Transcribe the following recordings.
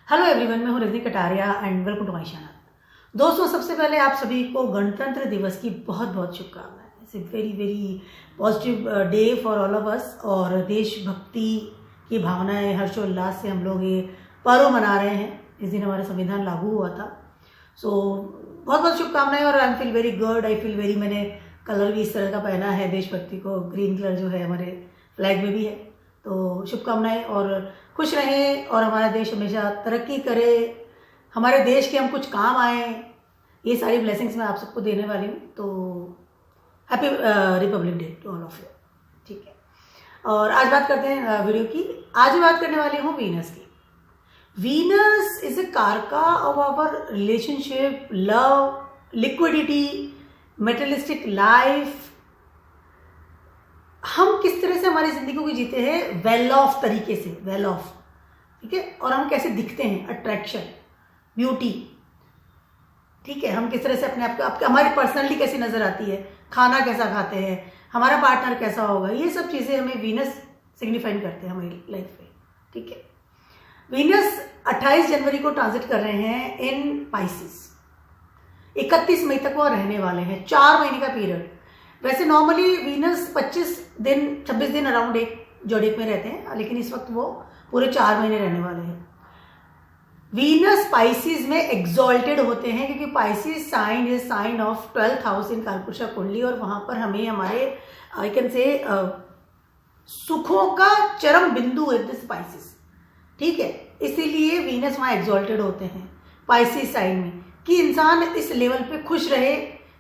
Hello everyone, मैं हूँ Rajni Kataria and welcome to my channel. दोस्तों, सबसे पहले आप सभी को गणतंत्र दिवस की बहुत बहुत शुभकामनाएं। It's a very very positive day for all of us और देशभक्ति की भावनाएं हर्षोल्लास से हम लोग ये पर्व मना रहे हैं। इस दिन हमारा संविधान लागू हुआ था। सो बहुत बहुत शुभकामनाएं और I feel very good. I feel very, मैंने कलर भी इस तरह का पहना है देशभक्ति को, ग्रीन कलर जो है हमारे फ्लैग में भी है। तो शुभकामनाएं और खुश रहें और हमारा देश हमेशा तरक्की करे, हमारे देश के हम कुछ काम आए, ये सारी ब्लेसिंग्स मैं आप सबको देने वाली हूँ। तो happy republic day to all of you. ठीक है, और आज बात करते हैं वीडियो की। आज मैं बात करने वाली हूँ वीनस की। Venus is a karaka of our relationship, love, liquidity, materialistic life. हम किस तरह से हमारी जिंदगी को जीते हैं, वेल ऑफ तरीके से, वेल ऑफ, ठीक है। और हम कैसे दिखते हैं, अट्रैक्शन, ब्यूटी, ठीक है। हम किस तरह से अपने आप को, हमारी पर्सनालिटी कैसी नजर आती है, खाना कैसा खाते हैं, हमारा पार्टनर कैसा होगा, ये सब चीजें हमें वीनस सिग्निफाइन करते हैं हमारी लाइफ में, ठीक है। वीनस 28 जनवरी को ट्रांजिट कर रहे हैं इन पाइसिस। 31 मई तक वो रहने वाले हैं, 4 महीने का पीरियड। वैसे नॉर्मली वीनस 26 दिन अराउंड एक जोडिक में रहते हैं, लेकिन इस वक्त वो पूरे 4 महीने रहने वाले हैं। वीनस पाइसिस में एग्जॉल्टेड होते हैं क्योंकि Pisces sign is sign of 12th house in कालपुरुषा कुंडली, और वहां पर हमें हमारे आई कैन से सुखों का चरम बिंदु है दिस पाइसिस, ठीक है। इसीलिए वीनस वहां एग्जॉल्टेड होते हैं पाइसिस साइन में, कि इंसान इस लेवल पे खुश रहे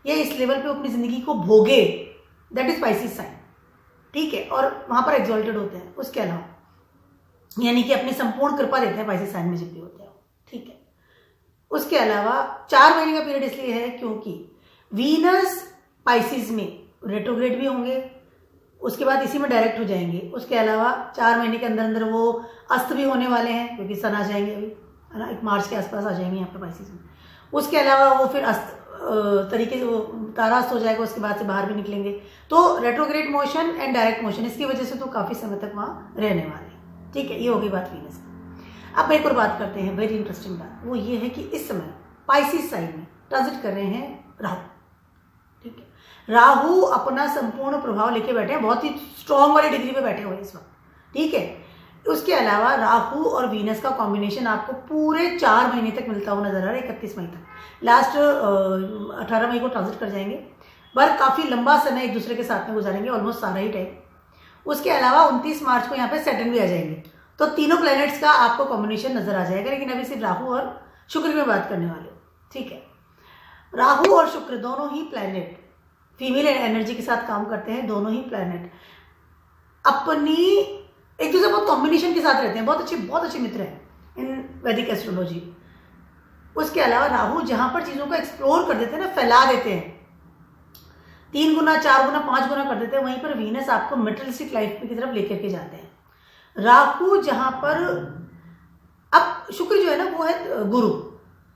या इस लेवल पे अपनी जिंदगी को भोगे, दैट इज पाइसिस साइन, ठीक है। और वहां पर एग्जॉल्टेड होते हैं। उसके अलावा यानी कि अपनी संपूर्ण कृपा देते हैं पाइसिस साइन में जब भी होते हैं, ठीक है। उसके अलावा 4 महीने का पीरियड इसलिए है क्योंकि वीनस पाइसिस में रेट्रोग्रेड भी होंगे, उसके बाद इसी में डायरेक्ट हो जाएंगे। उसके अलावा 4 महीने के अंदर अंदर वो अस्त भी होने वाले हैं क्योंकि सन आ जाएंगे अभी, है ना, 1 मार्च के आसपास आ जाएंगे यहाँ पे पाइसिस में। उसके अलावा वो फिर अस्त तरीके से वो तारास्त हो जाएगा, उसके बाद से बाहर भी निकलेंगे। तो retrograde motion and direct motion, इसकी वजह से तो काफी समय तक वहां रहने वाले, ठीक है। ये हो गई बात वीनस की। अब एक और बात करते हैं, वेरी इंटरेस्टिंग बात, वो ये है कि इस समय पाइसिस साइन में ट्रांजिट कर रहे हैं राहु, ठीक है। राहु अपना संपूर्ण प्रभाव लेके बैठे हैं, बहुत ही स्ट्रॉन्ग वाली डिग्री पे बैठे हुए हैं इस वक्त, ठीक है। उसके अलावा राहु और वीनस का कॉम्बिनेशन आपको पूरे 4 महीने तक मिलता हुआ नजर आ रहा है, 31 मई तक। लास्ट 18 मई को ट्रांजिट कर जाएंगे, पर काफी लंबा समय एक दूसरे के साथ में गुजारेंगे, ऑलमोस्ट सारा ही टाइम। उसके अलावा 29 मार्च को यहाँ पे सैटर्न भी आ जाएंगे, तो तीनों प्लैनेट्स का आपको कॉम्बिनेशन नजर आ जाएगा। लेकिन अभी सिर्फ राहु और शुक्र में बात करने वाले, ठीक है। राहु और शुक्र दोनों ही प्लैनेट फीमेल एनर्जी के साथ काम करते हैं। दोनों ही प्लैनेट अपनी एक दूसरे बहुत कॉम्बिनेशन के साथ रहते हैं, बहुत अच्छे मित्र हैं इन वैदिक एस्ट्रोलॉजी। उसके अलावा राहु जहां पर चीजों को एक्सप्लोर कर देते हैं ना, फैला देते हैं, 3 गुना 4 गुना 5 गुना कर देते हैं, वहीं पर वीनस आपको मेटेरियलिस्टिक लाइफ की तरफ लेकर के जाते हैं। राहु जहां पर, अब शुक्र जो है ना वो है गुरु,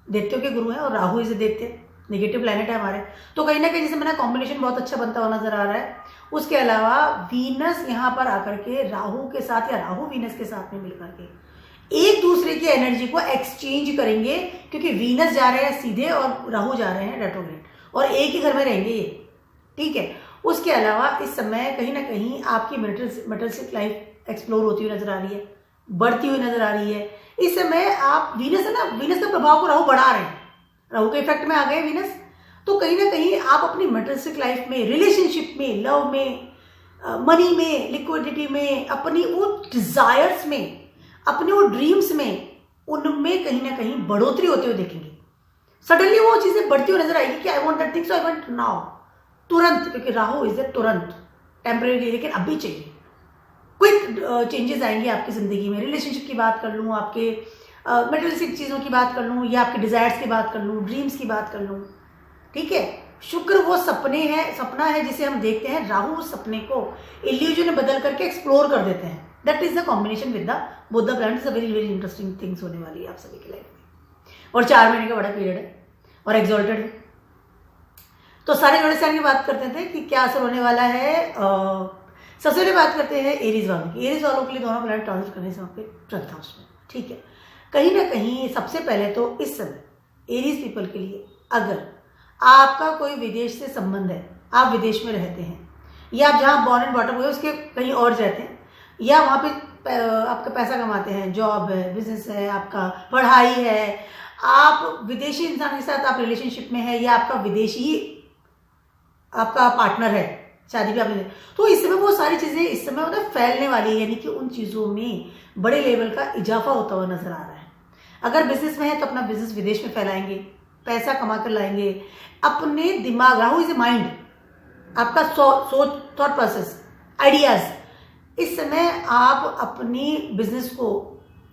दैत्यों के गुरु है, और राहु इसे दैत्य नेगेटिव प्लैनेट है हमारे। तो कहीं ना कहीं जैसे मैंने कॉम्बिनेशन बहुत अच्छा बनता हुआ नजर आ रहा है। उसके अलावा वीनस यहाँ पर आकर के राहु के साथ या राहु वीनस के साथ में मिलकर के एक दूसरे की एनर्जी को एक्सचेंज करेंगे, क्योंकि वीनस जा रहे हैं सीधे और राहु जा रहे हैं रेट्रोग्रेड, और एक ही घर में रहेंगे ये, ठीक है। उसके अलावा इस समय कहीं ना कहीं आपकी मेटेरियलिस्टिक लाइफ एक्सप्लोर होती हुई नजर आ रही है, बढ़ती हुई नजर आ रही है। इस समय आप वीनस है ना, वीनस का प्रभाव को राहु बढ़ा रहे हैं, राहु के इफेक्ट में आ गए वीनस। तो कहीं ना कहीं आप अपनी मेटेरियलिस्टिक लाइफ में, रिलेशनशिप में, लव में, मनी में, लिक्विडिटी में, अपनी वो डिजायर्स में, अपने वो ड्रीम्स में, उनमें कहीं ना कहीं बढ़ोतरी होते हुए देखेंगे। सडनली वो चीजें बढ़ती हुई नजर आएगी कि I want that thing, so I want now, तुरंत, क्योंकि राहु इज ए तुरंत, टेम्परेरी, लेकिन अभी चाहिए। क्विक चेंजेस आएंगे आपकी जिंदगी में। रिलेशनशिप की बात कर लूँ, आपके मेटेरियलिस्टिक चीजों की बात कर लूँ, या आपके डिजायर्स की बात कर लूँ, ड्रीम्स की बात कर लूँ, ठीक है। शुक्र वो सपना है जिसे हम देखते हैं। राहु उस सपने को इल्यूजन में बदल करके एक्सप्लोर कर देते हैं। That is the combination with the both the planets. Very very interesting things होने वाली है आप सभी की लाइफ में, और 4 महीने का बड़ा पीरियड है और एग्जॉल्टेड है। तो सारे जोड़े साइन की बात करते थे कि क्या असर होने वाला है। सबसे पहले बात करते हैं एरीज वालों की। एरीज वालों के लिए दोनों प्लैनेट ट्रांजिट करने से वहाँ पे 12th हाउस में, ठीक है। कहीं ना कहीं सबसे पहले तो इस समय एरीज पीपल के लिए, अगर आपका कोई विदेश से संबंध है, आप विदेश में रहते हैं या आप जहाँ बॉर्न एंड बॉटम हुए उसके कहीं और रहते हैं, या वहाँ पे आपका पैसा कमाते हैं, जॉब है, बिजनेस है, आपका पढ़ाई है, आप विदेशी इंसान के साथ आप रिलेशनशिप में है, या आपका विदेशी आपका पार्टनर है, शादी भी आपने, तो इस समय वो सारी चीज़ें इस समय मतलब फैलने वाली है, यानी कि उन चीज़ों में बड़े लेवल का इजाफा होता हुआ नजर आ रहा है। अगर बिजनेस में है तो अपना बिजनेस विदेश में फैलाएंगे, पैसा कमा कर लाएंगे, अपने दिमाग, राहु इज ए माइंड, आपका सोच, थॉट प्रोसेस, आइडियाज, इस समय आप अपनी बिजनेस को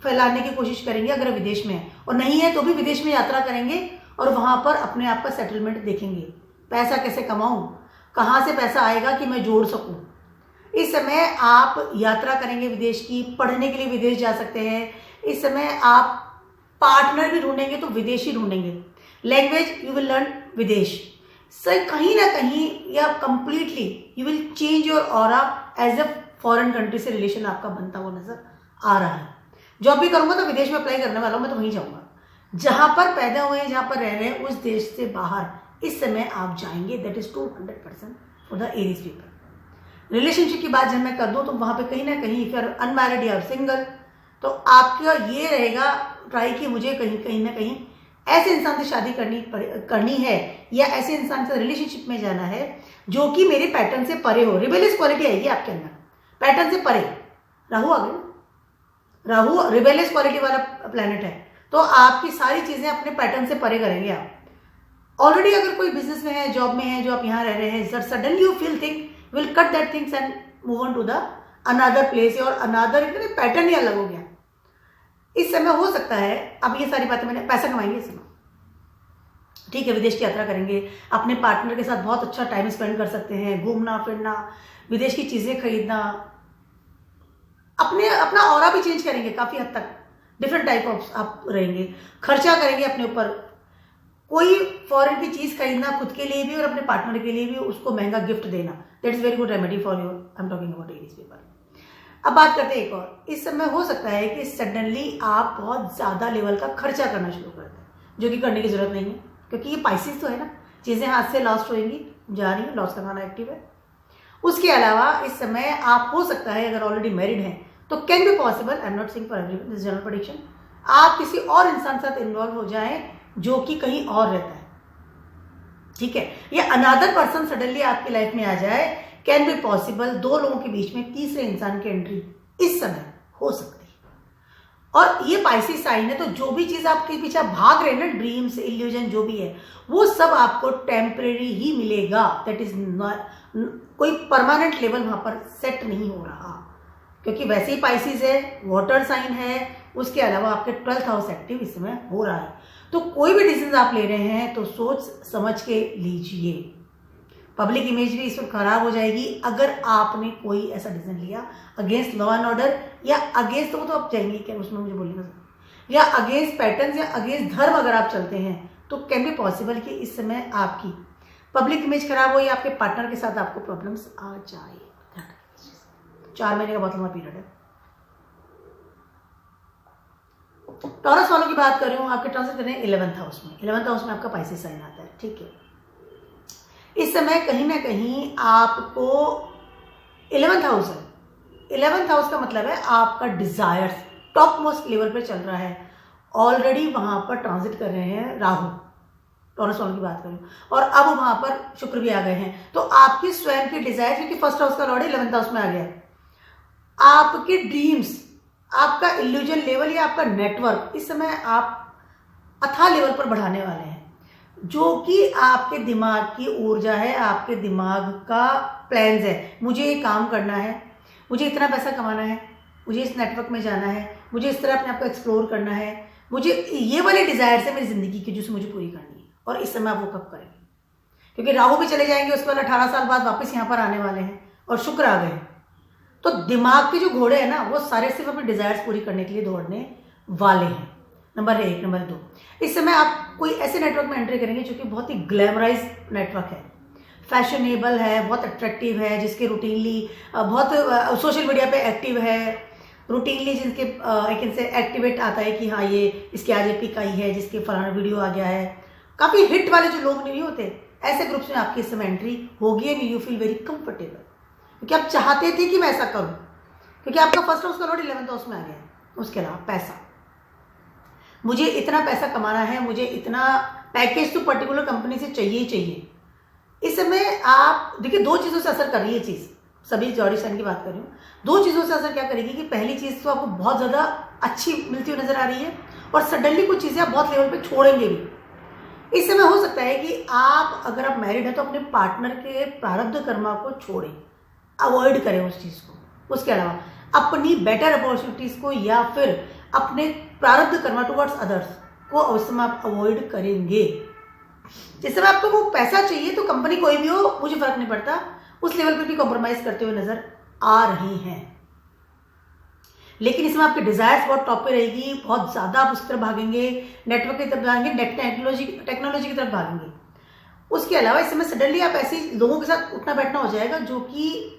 फैलाने की कोशिश करेंगे अगर विदेश में है, और नहीं है तो भी विदेश में यात्रा करेंगे और वहां पर अपने आप का सेटलमेंट देखेंगे, पैसा कैसे कमाऊं, कहाँ से पैसा आएगा कि मैं जोड़ सकूं। इस समय आप यात्रा करेंगे विदेश की, पढ़ने के लिए विदेश जा सकते हैं। इस समय आप पार्टनर भी ढूंढेंगे तो विदेशी ढूंढेंगे, लैंग्वेज यू विल लर्न विदेश से, कहीं ना कहीं या completely you will change your aura as a foreign country से रिलेशन आपका बनता हुआ नजर आ रहा है। जॉब भी करूंगा तो विदेश में अप्लाई करने वाला हूं, मैं तो वहीं जाऊंगा जहां पर पैदा हुए हैं, जहां पर रह रहे हैं, उस देश से बाहर इस समय आप जाएंगे। That is 200% for the Aries people. Relationship की बात जब मैं कर दूं तो वहां पे कहीं ना कहीं फिर अनमैरिड या सिंगल, तो आपका ये रहेगा ट्राई कि मुझे कहीं ना कहीं ऐसे इंसान से शादी करनी है या ऐसे इंसान से रिलेशनशिप में जाना है जो कि मेरे पैटर्न से परे हो। रिबेलियस क्वालिटी आएगी आपके अंदर, पैटर्न से परे। राहु आ गए, राहु रिबेलियस क्वालिटी वाला प्लैनेट है, तो आपकी सारी चीजें अपने पैटर्न से परे करेंगे आप। ऑलरेडी अगर कोई बिजनेस में है, जॉब में है, जो आप यहाँ रह रहे हैं, suddenly you feel thing will cut that things and move on to the another place, और अनदर पैटर्न ही अलग हो गया। इस समय हो सकता है, अब ये सारी बातें मैंने, पैसा कमाएंगे इस समय, ठीक है, विदेश की यात्रा करेंगे, अपने पार्टनर के साथ बहुत अच्छा टाइम स्पेंड कर सकते हैं, घूमना फिरना, विदेश की चीजें खरीदना, अपना ऑरा भी चेंज करेंगे काफी हद तक, डिफरेंट टाइप ऑफ आप रहेंगे, खर्चा करेंगे अपने ऊपर, कोई फॉरेन की चीज खरीदना खुद के लिए भी और अपने पार्टनर के लिए भी, उसको महंगा गिफ्ट देना, that is very good remedy for your, I am talking about Aries people. अब बात करते हैं एक और, इस समय हो सकता है कि सडनली आप बहुत ज्यादा लेवल का खर्चा करना शुरू कर दें, जो कि करने की जरूरत नहीं है, क्योंकि ये पाइसिस तो है ना, चीजें हाथ से लॉस्ट होएंगी, जा रही है, लॉस का खाना एक्टिव है। उसके अलावा इस समय आप हो सकता है अगर ऑलरेडी मैरिड हैं तो can be possible, I am not saying for everyone, this general prediction, आप किसी और इंसान के साथ इन्वॉल्व हो जाएं जो कि कहीं और रहता है, ठीक है, या अनदर पर्सन सडनली आपकी लाइफ में आ जाए, कैन बी पॉसिबल। दो लोगों के बीच में तीसरे इंसान की एंट्री इस समय हो सकती है। और ये पाइसिस साइन है, तो जो भी चीज आपके पीछे भाग रहे हैं ना, ड्रीम्स, इल्यूजन जो भी है, वो सब आपको टेम्परेरी ही मिलेगा। दैट इज कोई परमानेंट लेवल वहां पर सेट नहीं हो रहा, क्योंकि वैसे ही पाइसिस है, वाटर साइन है, उसके अलावा आपके 12th हाउस एक्टिव इस समय हो रहा है। तो कोई भी डिसीजन आप ले रहे हैं तो सोच समझ के लीजिए। पब्लिक इमेज भी इस वक्त खराब हो जाएगी अगर आपने कोई ऐसा डिसीजन लिया अगेंस्ट लॉ एंड ऑर्डर, या अगेंस्ट, तो आप जाएंगे क्या उसमें मुझे बोलिएगा, या अगेंस्ट पैटर्न या अगेंस्ट धर्म अगर आप चलते हैं तो कैन बी पॉसिबल कि इस समय आपकी पब्लिक इमेज खराब हो या आपके पार्टनर के साथ आपको प्रॉब्लम्स आ जाए। 4 महीने का बहुत लंबा पीरियड है। टॉरस वालों की बात कर रही हूँ, आपके ट्रांसिट कर रहे हैं 11th हाउस में, 11th हाउस में आपका पाइसेस साइन आता है, ठीक है। इस समय कहीं ना कहीं आपको 11th हाउस है, 11th हाउस का मतलब है आपका डिजायर्स टॉप मोस्ट लेवल पर चल रहा है, ऑलरेडी वहां पर ट्रांजिट कर रहे हैं राहु, टॉरस वालों की बात करूं, और अब वहां पर शुक्र भी आ गए हैं, तो आपकी स्वयं की डिजायर, क्योंकि फर्स्ट हाउस का लॉर्ड 11th हाउस में आ गया, आपके ड्रीम्स, आपका इल्यूजन लेवल या आपका नेटवर्क इस समय आप अथाह लेवल पर बढ़ाने वाले हैं, जो कि आपके दिमाग की ऊर्जा है, आपके दिमाग का प्लान्स है, मुझे ये काम करना है, मुझे इतना पैसा कमाना है, मुझे इस नेटवर्क में जाना है, मुझे इस तरह अपने आप को एक्सप्लोर करना है, मुझे ये वाले डिजायर्स है मेरी जिंदगी की जो मुझे पूरी करनी है। और इस समय आप वो कब करेंगे, क्योंकि राहु भी चले जाएंगे, उसके बाद 18 साल बाद वापस यहाँ पर आने वाले हैं, और शुक्र आ गए, तो दिमाग के जो घोड़े हैं ना वो सारे सिर्फ अपने डिजायर्स पूरी करने के लिए दौड़ने वाले हैं। नंबर 1, नंबर 2, इस समय आप कोई ऐसे नेटवर्क में एंट्री करेंगे जो कि बहुत ही ग्लैमराइज नेटवर्क है, फैशनेबल है, बहुत अट्रैक्टिव है, जिसके रूटीनली बहुत सोशल मीडिया पे एक्टिव है, रूटीनली जिनके आई कैन से एक्टिवेट आता है कि हाँ ये इसके आज एपिक आई है, जिसके फलाना वीडियो आ गया है, काफ़ी हिट वाले जो लोग नहीं होते, ऐसे ग्रुप्स में आपकी इस समय एंट्री होगी and you feel very comfortable, क्योंकि आप चाहते थे कि मैं ऐसा करूँ, क्योंकि आपका फर्स्ट हाउस का लॉर्ड 11th हाउस में आ गया है। उसके अलावा पैसा, मुझे इतना पैसा कमाना है, मुझे इतना पैकेज तो पर्टिकुलर कंपनी से चाहिए ही चाहिए। इस समय आप देखिए 2 चीज़ों से असर कर रही है चीज़, सभी जॉडी साइन की बात कर रही हूँ। 2 चीज़ों से असर क्या करेगी कि पहली चीज़ तो आपको बहुत ज़्यादा अच्छी मिलती हुई नजर आ रही है, और सडनली कुछ चीज़ें आप बहुत लेवल पे छोड़ेंगे भी। इस समय हो सकता है कि आप अगर आप मैरिड हैं तो अपने पार्टनर के प्रारब्ध कर्मा को छोड़ें, अवॉइड करें उस चीज़ को। उसके अलावा अपनी बेटर अपॉर्चुनिटीज़ को या फिर अपने प्रारब्ध कर्मा टुवर्ड्स अदर्स को उस समय आप अवॉइड करेंगे। जिस समय आपको वो पैसा चाहिए तो कंपनी कोई भी हो, मुझे फर्क नहीं पड़ता, उस लेवल पर भी कॉम्प्रोमाइज करते हुए नजर आ रही हैं। लेकिन इसमें आपकी डिजायर्स बहुत टॉप पे रहेगी, बहुत ज्यादा आप उस तरफ भागेंगे, नेटवर्क की तरफ भागेंगे, टेक्नोलॉजी की तरफ भागेंगे। उसके अलावा इस समय सडनली आप ऐसे लोगों के साथ उठना बैठना हो जाएगा जो कि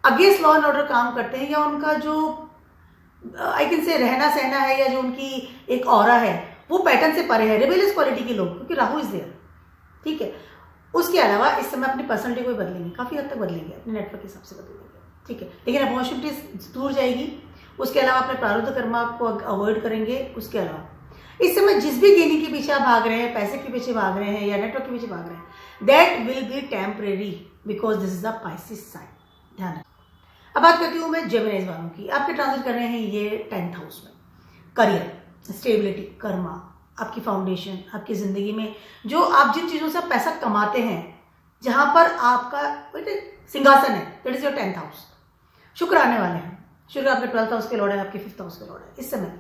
अगेंस्ट लॉ एंड ऑर्डर काम करते हैं, या उनका जो आई कैन से रहना सहना है, या जो उनकी एक ऑरा है वो पैटर्न से परे है, रिबेलियस क्वालिटी के लोग, क्योंकि राहु इज देयर। ठीक है, उसके अलावा इस समय अपनी पर्सनैलिटी को बदलेंगे, काफ़ी हद तक बदलेंगे, अपने नेटवर्क के हिसाब से बदलेंगे। ठीक है, लेकिन अपॉर्चुनिटीज दूर जाएगी। उसके अलावा अपने प्रारब्ध कर्मा को अवॉइड करेंगे। उसके अलावा इस समय जिस भी गेनिंग के पीछे आप भाग रहे हैं, पैसे के पीछे भाग रहे हैं या नेटवर्क के पीछे भाग रहे हैं, that will be temporary because this is a Pisces sign. ध्यान। अब बात करती हूँ मैं जेमिनीज वालों की। आपके ट्रांजिट कर रहे हैं ये 10th हाउस में। करियर, स्टेबिलिटी, कर्मा, आपकी फाउंडेशन, आपकी जिंदगी में जो आप जिन चीजों से आप पैसा कमाते हैं, जहां पर आपका सिंहासन है, that is your 10th house. शुक्र आने वाले हैं, शुक्र आपके 12th हाउस के लॉर्ड है, आपके 5th हाउस के लॉर्ड है इस समय,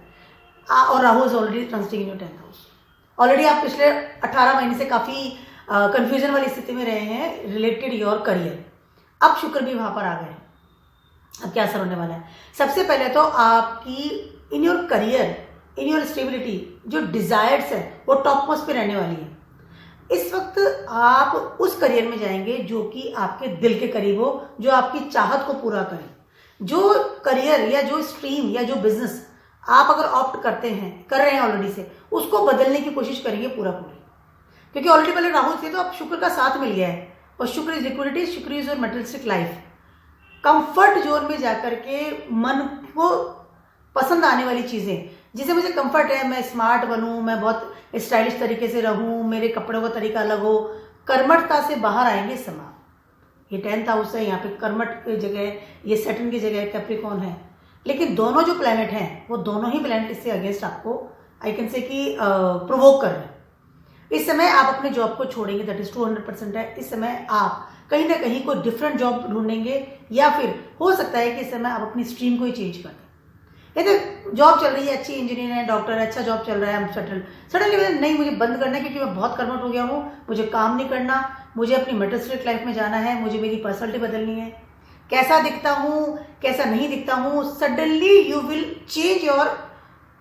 और Rahu is already transiting in your 10th house. Already आप पिछले 18 महीने से काफी कंफ्यूजन वाली स्थिति में रहे हैं रिलेटेड योर करियर। अब शुक्र भी वहां पर आ गए। अब क्या असर होने वाला है? सबसे पहले तो आपकी in your career, in your stability जो डिजायर्स है वो टॉप मोस्ट पे रहने वाली है। इस वक्त आप उस करियर में जाएंगे जो कि आपके दिल के करीब हो, जो आपकी चाहत को पूरा करे। जो करियर या जो स्ट्रीम या जो बिजनेस आप अगर ऑप्ट करते हैं, कर रहे हैं ऑलरेडी से, उसको बदलने की कोशिश करेंगे पूरा पूरी, क्योंकि ऑलरेडी पहले राहु थे तो अब शुक्र का साथ मिल गया है, और शुक्र इज लिक्विडिटी, शुक्र is your materialistic life. Comfort zone में जाकर के मन को पसंद आने वाली चीजें, जिसे मुझे कंफर्ट है, मैं स्मार्ट बनूं, मैं बहुत स्टाइलिश तरीके से रहूं, मेरे कपड़ों का तरीका अलग हो, कर्मठता से बाहर आएंगे इस समय। ये 10th हाउस है, यहाँ पे कर्मठ की जगह ये सैटर्न की जगह कैप्रिकॉर्न है, लेकिन दोनों जो प्लैनेट हैं वो दोनों ही प्लैनेट इससे अगेंस्ट आपको आई कैन से कि प्रोवोक कर रहे हैं। इस समय आप अपने जॉब को छोड़ेंगे, दैट इज 200% है। इस समय आप कहीं ना कहीं कोई डिफरेंट जॉब ढूंढेंगे, या फिर हो सकता है कि इस समय आप अपनी स्ट्रीम को ही चेंज कर दें। यदि जॉब चल रही है, अच्छी इंजीनियर है, डॉक्टर है, अच्छा जॉब चल रहा है, सडनली नहीं, मुझे बंद करना है क्योंकि मैं बहुत कर्मठ हो गया हूँ, मुझे काम नहीं करना, मुझे अपनी मटेरियलिस्टिक लाइफ में जाना है, मुझे मेरी पर्सनैलिटी बदलनी है, कैसा दिखता हूँ, कैसा नहीं दिखता हूँ, suddenly you will change your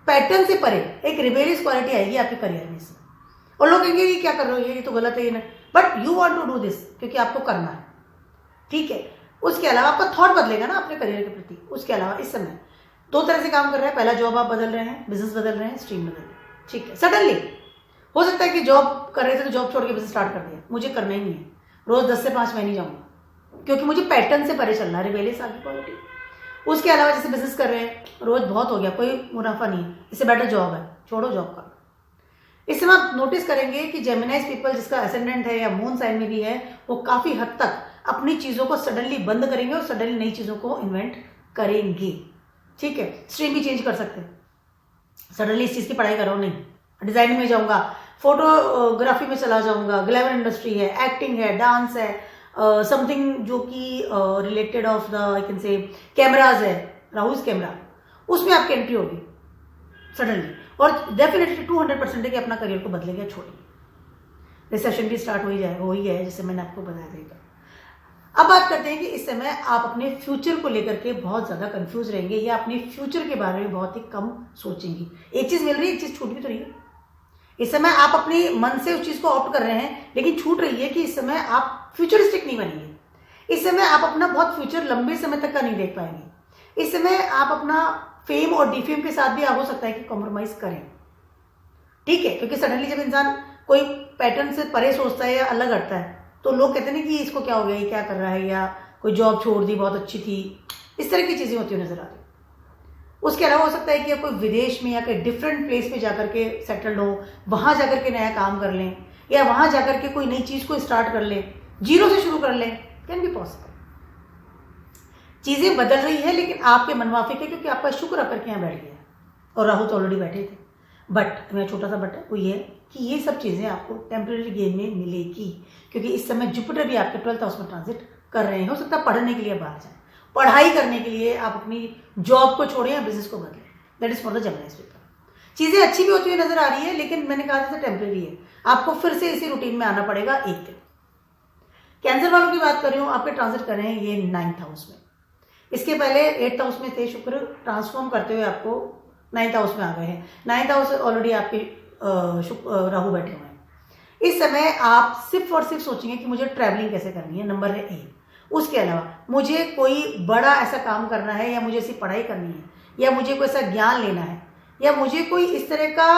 pattern से परे एक रिबेलियस क्वालिटी आएगी आपके करियर में से, और लोग कहेंगे ये क्या कर रहे हो, ये तो गलत है, ये नहीं, but you want to do this क्योंकि आपको करना है। ठीक है, उसके अलावा आपका थॉट बदलेगा ना अपने करियर के प्रति। उसके अलावा इस समय 2 तरह से काम कर रहा है, पहला जॉब आप बदल रहे हैं, बिजनेस बदल रहे हैं, स्ट्रीम बदल रहे हैं। ठीक है, सडनली हो सकता है कि जॉब कर रहे थे तो जॉब छोड़ के बिजनेस स्टार्ट कर दिया, मुझे करना ही नहीं है, रोज 10 से 5 मैं नहीं जाऊंगा क्योंकि मुझे पैटर्न से परे चलना है, रिबेलियस आगे क्वालिटी। उसके अलावा जैसे बिजनेस कर रहे हैं, रोज बहुत हो गया, कोई मुनाफा नहीं है, इससे बेटर जॉब है, छोड़ो जॉब का। इस समय आप नोटिस करेंगे कि जेमिनाइज पीपल जिसका असेंडेंट है या मून साइन में भी है, वो काफी हद तक अपनी चीजों को सडनली बंद करेंगे और सडनली नई चीजों को इन्वेंट करेंगे। ठीक है, स्ट्रीम भी चेंज कर सकते हैं, सडनली इस चीज की पढ़ाई कर रहा हूँ, नहीं डिजाइनिंग में जाऊंगा, फोटोग्राफी में चला जाऊंगा, ग्लैमर इंडस्ट्री है, एक्टिंग है, डांस है, समथिंग जो कि related of the I can से कैमराज है, राहुज कैमरा, उसमें आपकी एंट्री होगी सडनली, और डेफिनेटली 200% है कि अपना करियर को बदलेंगे, छोड़ेंगे। रिसेशन भी स्टार्ट हो ही जाएगा, वही है जैसे मैंने आपको बताया था। अब बात करते हैं कि इस समय आप अपने फ्यूचर को लेकर के बहुत ज्यादा कंफ्यूज रहेंगे, या अपने फ्यूचर के बारे में बहुत ही कम सोचेंगे। एक चीज मिल रही है, एक चीज छूट भी तो रही है। इस समय आप अपने मन से उस चीज को ऑप्ट कर रहे हैं, लेकिन छूट रही है कि इस समय आप फ्यूचरिस्टिक नहीं बनेंगे। इस समय आप अपना बहुत फ्यूचर लंबे समय तक का नहीं देख पाएंगे। इस समय आप अपना फेम और डिफेम के साथ भी आप हो सकता है कि कॉम्प्रोमाइज करें, ठीक है, क्योंकि सडनली जब इंसान कोई पैटर्न से परे सोचता है या अलग हटता है तो लोग कहते हैं कि इसको क्या हो गया, ये क्या कर रहा है, या कोई जॉब छोड़ दी बहुत अच्छी थी, इस तरह की चीज़ें होती हुई नजर आ रही। उसके अलावा हो सकता है कि आप कोई विदेश में या कोई डिफरेंट प्लेस में जाकर के सेटल्ड हो, वहाँ जाकर के नया काम कर लें, या वहाँ जाकर के कोई नई चीज़ को स्टार्ट कर लें, जीरो से शुरू कर लें, कैन बी पॉसिबल। चीज़ें बदल रही है लेकिन आपके मनमाफिक है, क्योंकि आपका शुक्र आकर के यहाँ बैठ गया और राहु तो ऑलरेडी बैठे थे। बट मेरा छोटा सा बट है वो ये कि ये सब चीज़ें आपको टेम्परेरी गेन में मिलेगी, क्योंकि इस समय जुपिटर भी आपके 12th हाउस में ट्रांजिट कर रहे हैं। हो सकता है पढ़ने के लिए बाहर जाए, पढ़ाई करने के लिए आप अपनी जॉब को छोड़ें या बिजनेस को बदलें, that is for the Gemini paper. चीज़ें अच्छी भी होती हुई नजर आ रही है, लेकिन मैंने कहा जैसे टेम्परेरी है, आपको फिर से इसी रूटीन में आना पड़ेगा एक दिन। कैंसर वालों की बात कर रही हूँ, आपके ट्रांजिट कर रहे हैं ये 9th हाउस में। इसके पहले 8th हाउस में थे, शुक्र ट्रांसफॉर्म करते हुए आपको 9th हाउस में आ गए हैं। 9th हाउस ऑलरेडी आपके राहु बैठे हुए हैं। इस समय आप सिर्फ और सिर्फ सोचेंगे कि मुझे ट्रैवलिंग कैसे करनी है, नंबर है 1। उसके अलावा मुझे कोई बड़ा ऐसा काम करना है, या मुझे ऐसी पढ़ाई करनी है, या मुझे कोई ऐसा ज्ञान लेना है, या मुझे कोई इस तरह का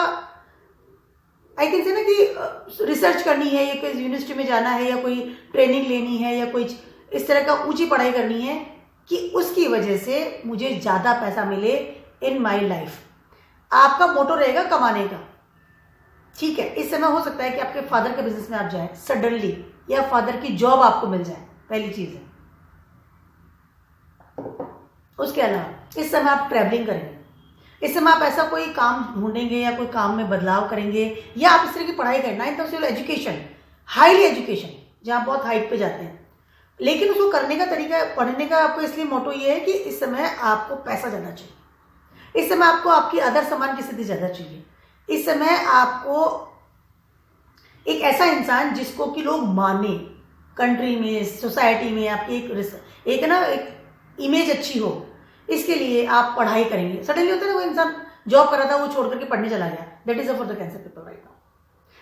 आई कैन से ना कि रिसर्च करनी है, या कोई यूनिवर्सिटी में जाना है, या कोई ट्रेनिंग लेनी है, या कोई इस तरह का ऊंची पढ़ाई करनी है कि उसकी वजह से मुझे ज़्यादा पैसा मिले इन माई लाइफ। आपका मोटो रहेगा कमाने का, ठीक है। इस समय हो सकता है कि आपके फादर के बिजनेस में आप जाए सडनली, या फादर की जॉब आपको मिल जाए, पहली चीज है। उसके अलावा इस समय आप ट्रैवलिंग करेंगे, इस समय आप ऐसा कोई काम ढूंढेंगे या कोई काम में बदलाव करेंगे, या आप इस तरह की पढ़ाई करें। 9th house education, highly education, जहां बहुत हाइट पे जाते हैं, लेकिन उसको करने का तरीका, पढ़ने का आपको इसलिए मोटो ये है कि इस समय आपको पैसा ज़्यादा चाहिए, इस समय आपको आपकी अदर सामान की स्थिति ज़्यादा चाहिए, इस समय आपको एक ऐसा इंसान जिसको कि लोग माने, कंट्री में, सोसाइटी में आपकी एक ना एक इमेज अच्छी हो, इसके लिए आप पढ़ाई करेंगे। सडनली होता है ना, वो इंसान जॉब कर रहा था, वो छोड़ करके पढ़ने चला गया, that is for the cancer people right now.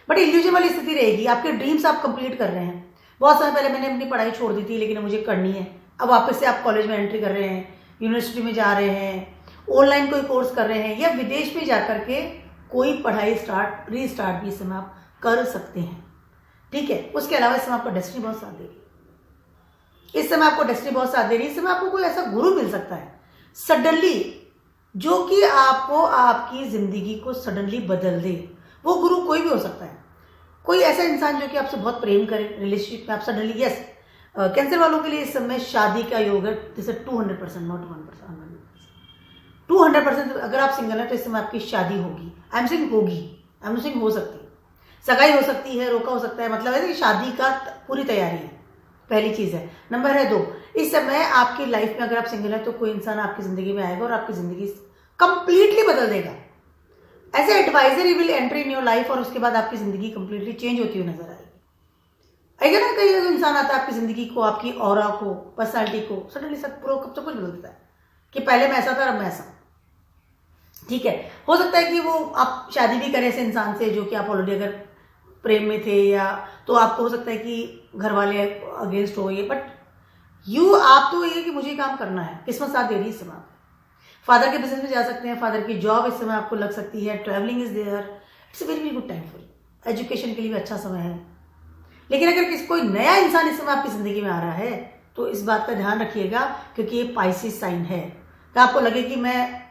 But illusion वाली स्थिति रहेगी, आपके ड्रीम्स आप कंप्लीट कर रहे हैं। बहुत समय पहले मैंने अपनी पढ़ाई छोड़ दी थी, लेकिन मुझे करनी है, अब वापस से आप कॉलेज में एंट्री कर रहे हैं, यूनिवर्सिटी में जा रहे हैं, ऑनलाइन कोई कोर्स कर रहे हैं, या विदेश में जाकर के कोई पढ़ाई रीस्टार्ट भी इस समय आप कर सकते हैं, ठीक है। उसके अलावा इस समय आपको डेस्टिनी बहुत साथ दे रही है, इस समय आपको डेस्टिनी बहुत साथ दे रही है। इस समय आपको कोई ऐसा गुरु मिल सकता है सडनली, जो कि आपको आपकी जिंदगी को सडनली बदल दे। वो गुरु कोई भी हो सकता है, कोई ऐसा इंसान जो कि आपसे बहुत प्रेम करे, रिलेशनशिप में आप सडनली, यस। कैंसर वालों के लिए इस समय शादी का योग है, जैसे 200%, नॉट 1%, 200%। अगर आप सिंगल हैं तो इस समय आपकी शादी होगी। आई एम सेइंग होगी, आई एम सेइंग हो सकती है, सगाई हो सकती है, रोका हो सकता है, मतलब है कि शादी का पूरी तैयारी है, पहली चीज है। नंबर है 2, इस समय आपकी लाइफ में अगर आप सिंगल हैं तो कोई इंसान आपकी जिंदगी में आएगा और आपकी जिंदगी कंप्लीटली बदल देगा। As a adviser he will enter in your life, और उसके बाद आपकी जिंदगी कंप्लीटली चेंज होती हुई नजर आएगी। आएगा ना, कई इंसान आता है आपकी जिंदगी को, आपकी ऑरा को, पर्सनैलिटी को, सडनली सब पूरा कब सब कुछ बदल देता है कि पहले मैं ऐसा था, अब मैं ऐसा, ठीक है। हो सकता है कि वो आप शादी भी करें ऐसे इंसान से जो कि आप ऑलरेडी अगर प्रेम में थे, या तो आपको हो सकता है कि घर वाले अगेंस्ट हो ये, बट आप तो ये कि मुझे काम करना है, किस्मत साथ दे रही है इस समय। फादर के बिजनेस में जा सकते हैं, फादर की जॉब इस समय आपको लग सकती है, travelling is there, it's a very good time for you. Education के लिए भी अच्छा समय है। लेकिन अगर कोई नया इंसान इस समय आपकी जिंदगी में आ रहा है तो इस बात का ध्यान रखिएगा, क्योंकि ये पाइसिस साइन है, तो आपको लगे कि मैं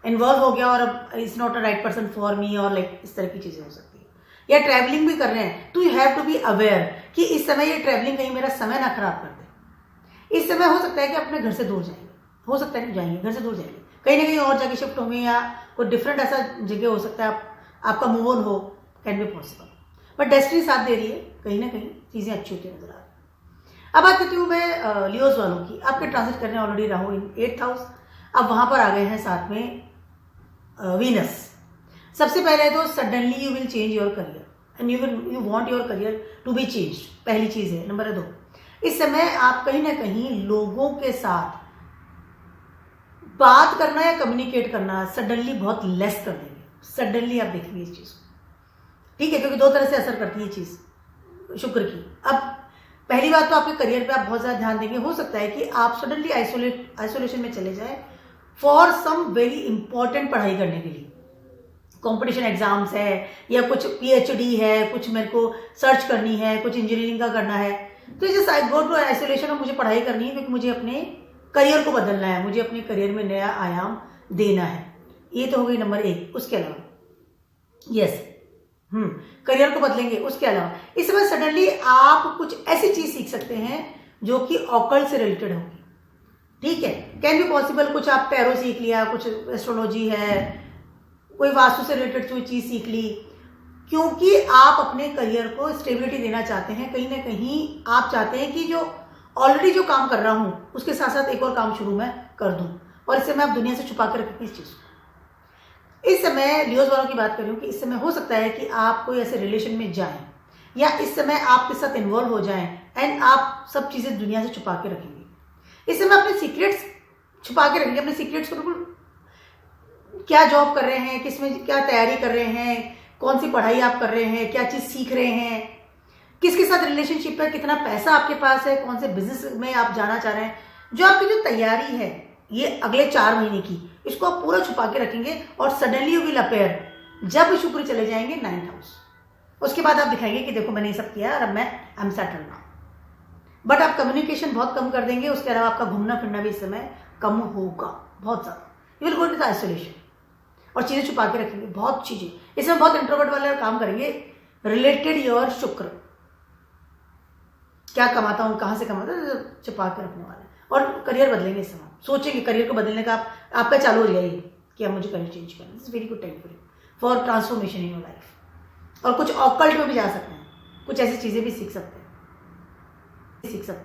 इन्वॉल्व हो गया और अब is not a right person for me, और लाइक इस तरह की चीजें हो सकती है। या ट्रैवलिंग भी कर रहे हैं तो you have to be aware कि इस समय ये ट्रैवलिंग कहीं मेरा समय ना खराब कर दे। इस समय हो सकता है कि अपने घर से दूर जाएंगे, हो सकता है कि जाएंगे, घर से दूर जाएंगे, कहीं ना कहीं और जगह शिफ्ट होंगे, या कोई डिफरेंट ऐसा जगह हो सकता है आपका मूव ऑन हो, can be possible. But destiny साथ दे रही है, कहीं ना कहीं चीजें अच्छी होती नजर आ रही है। अब बात करती हूँ मैं लियोज वालों की। आपके ट्रांजिट करने ऑलरेडी राहु इन 8th हाउस, अब वहां पर आ गए हैं साथ में वीनस। सबसे पहले तो suddenly you will change your career and you want your career to be change, पहली चीज है। नंबर 2, इस समय आप कहीं ना कहीं लोगों के साथ बात करना या कम्युनिकेट करना सडनली बहुत लेस कर देंगे। सडनली आप देखेंगे इस चीज को, ठीक है, क्योंकि 2 तरह से असर करती है चीज शुक्र की। अब पहली बात तो आपके करियर पे आप बहुत ज्यादा ध्यान देंगे। हो सकता है कि आप सडनली आइसोलेशन में चले जाए फॉर सम वेरी इंपॉर्टेंट पढ़ाई करने के लिए, कंपटीशन एग्जाम्स है या कुछ पीएचडी है, कुछ मेरे को सर्च करनी है, कुछ इंजीनियरिंग का करना है, तो just I go to isolation और मुझे पढ़ाई करनी है क्योंकि मुझे अपने करियर को बदलना है, मुझे अपने करियर में नया आयाम देना है। ये तो हो गई नंबर 1। उसके अलावा यस करियर को बदलेंगे। उसके अलावा इस समय सडनली आप कुछ ऐसी चीज सीख सकते हैं जो कि ऑकल्ट से रिलेटेड होगी, ठीक है, कैन बी पॉसिबल। कुछ आप टैरो सीख लिया, कुछ एस्ट्रोलॉजी है, कोई वास्तु से रिलेटेड कोई चीज सीख ली, क्योंकि आप अपने करियर को स्टेबिलिटी देना चाहते हैं। कहीं ना कहीं आप चाहते हैं कि जो ऑलरेडी जो काम कर रहा हूं उसके साथ साथ एक और काम शुरू मैं कर दूं, और इस समय आप दुनिया से छुपा कर रखें इस चीज को। इस समय लियोज वालों की बात कर रही हूँ कि इस समय हो सकता है कि आप कोई ऐसे रिलेशन में जाएं या इस समय आपके साथ इन्वॉल्व हो जाएं एंड आप सब चीजें दुनिया से छुपा के रखेंगे। इस समय अपने सीक्रेट्स छुपा के रखेंगे, अपने सीक्रेट्स को बिल्कुल, क्या जॉब कर रहे हैं, किसमें क्या तैयारी कर रहे हैं, कौन सी पढ़ाई आप कर रहे हैं, क्या चीज सीख रहे हैं, किसके साथ रिलेशनशिप है, कितना पैसा आपके पास है, कौन से बिजनेस में आप जाना चाह रहे हैं, जो आपकी जो तैयारी है ये अगले 4 महीने की, इसको आप पूरा छुपा के रखेंगे। और सडनली यू विल अपेयर जब शुक्र चले जाएंगे 9th हाउस, उसके बाद आप दिखाएंगे कि देखो मैंने ये सब किया और अब मैं I am settled now. But आप कम्युनिकेशन बहुत कम कर देंगे। उसके अलावा आपका घूमना फिरना भी इस समय कम होगा, बहुत ज्यादा। You will go to the isolation और चीजें छुपा के रखेंगे, बहुत चीजें। इसमें बहुत इंट्रोवर्ट वाले काम करेंगे रिलेटेड योर शुक्र, क्या कमाता हूं, कहां से कमाता हूं, छुपा के रखने वाले। और करियर बदलेंगे इस समय, सोचेंगे करियर को बदलने का आपका चालू हो जाएगी कि अब मुझे करियर चेंज करना। This is very good time for transformation in your life. और कुछ ऑकल्ट में भी जा सकते हैं, कुछ ऐसी चीजें भी सीख सकते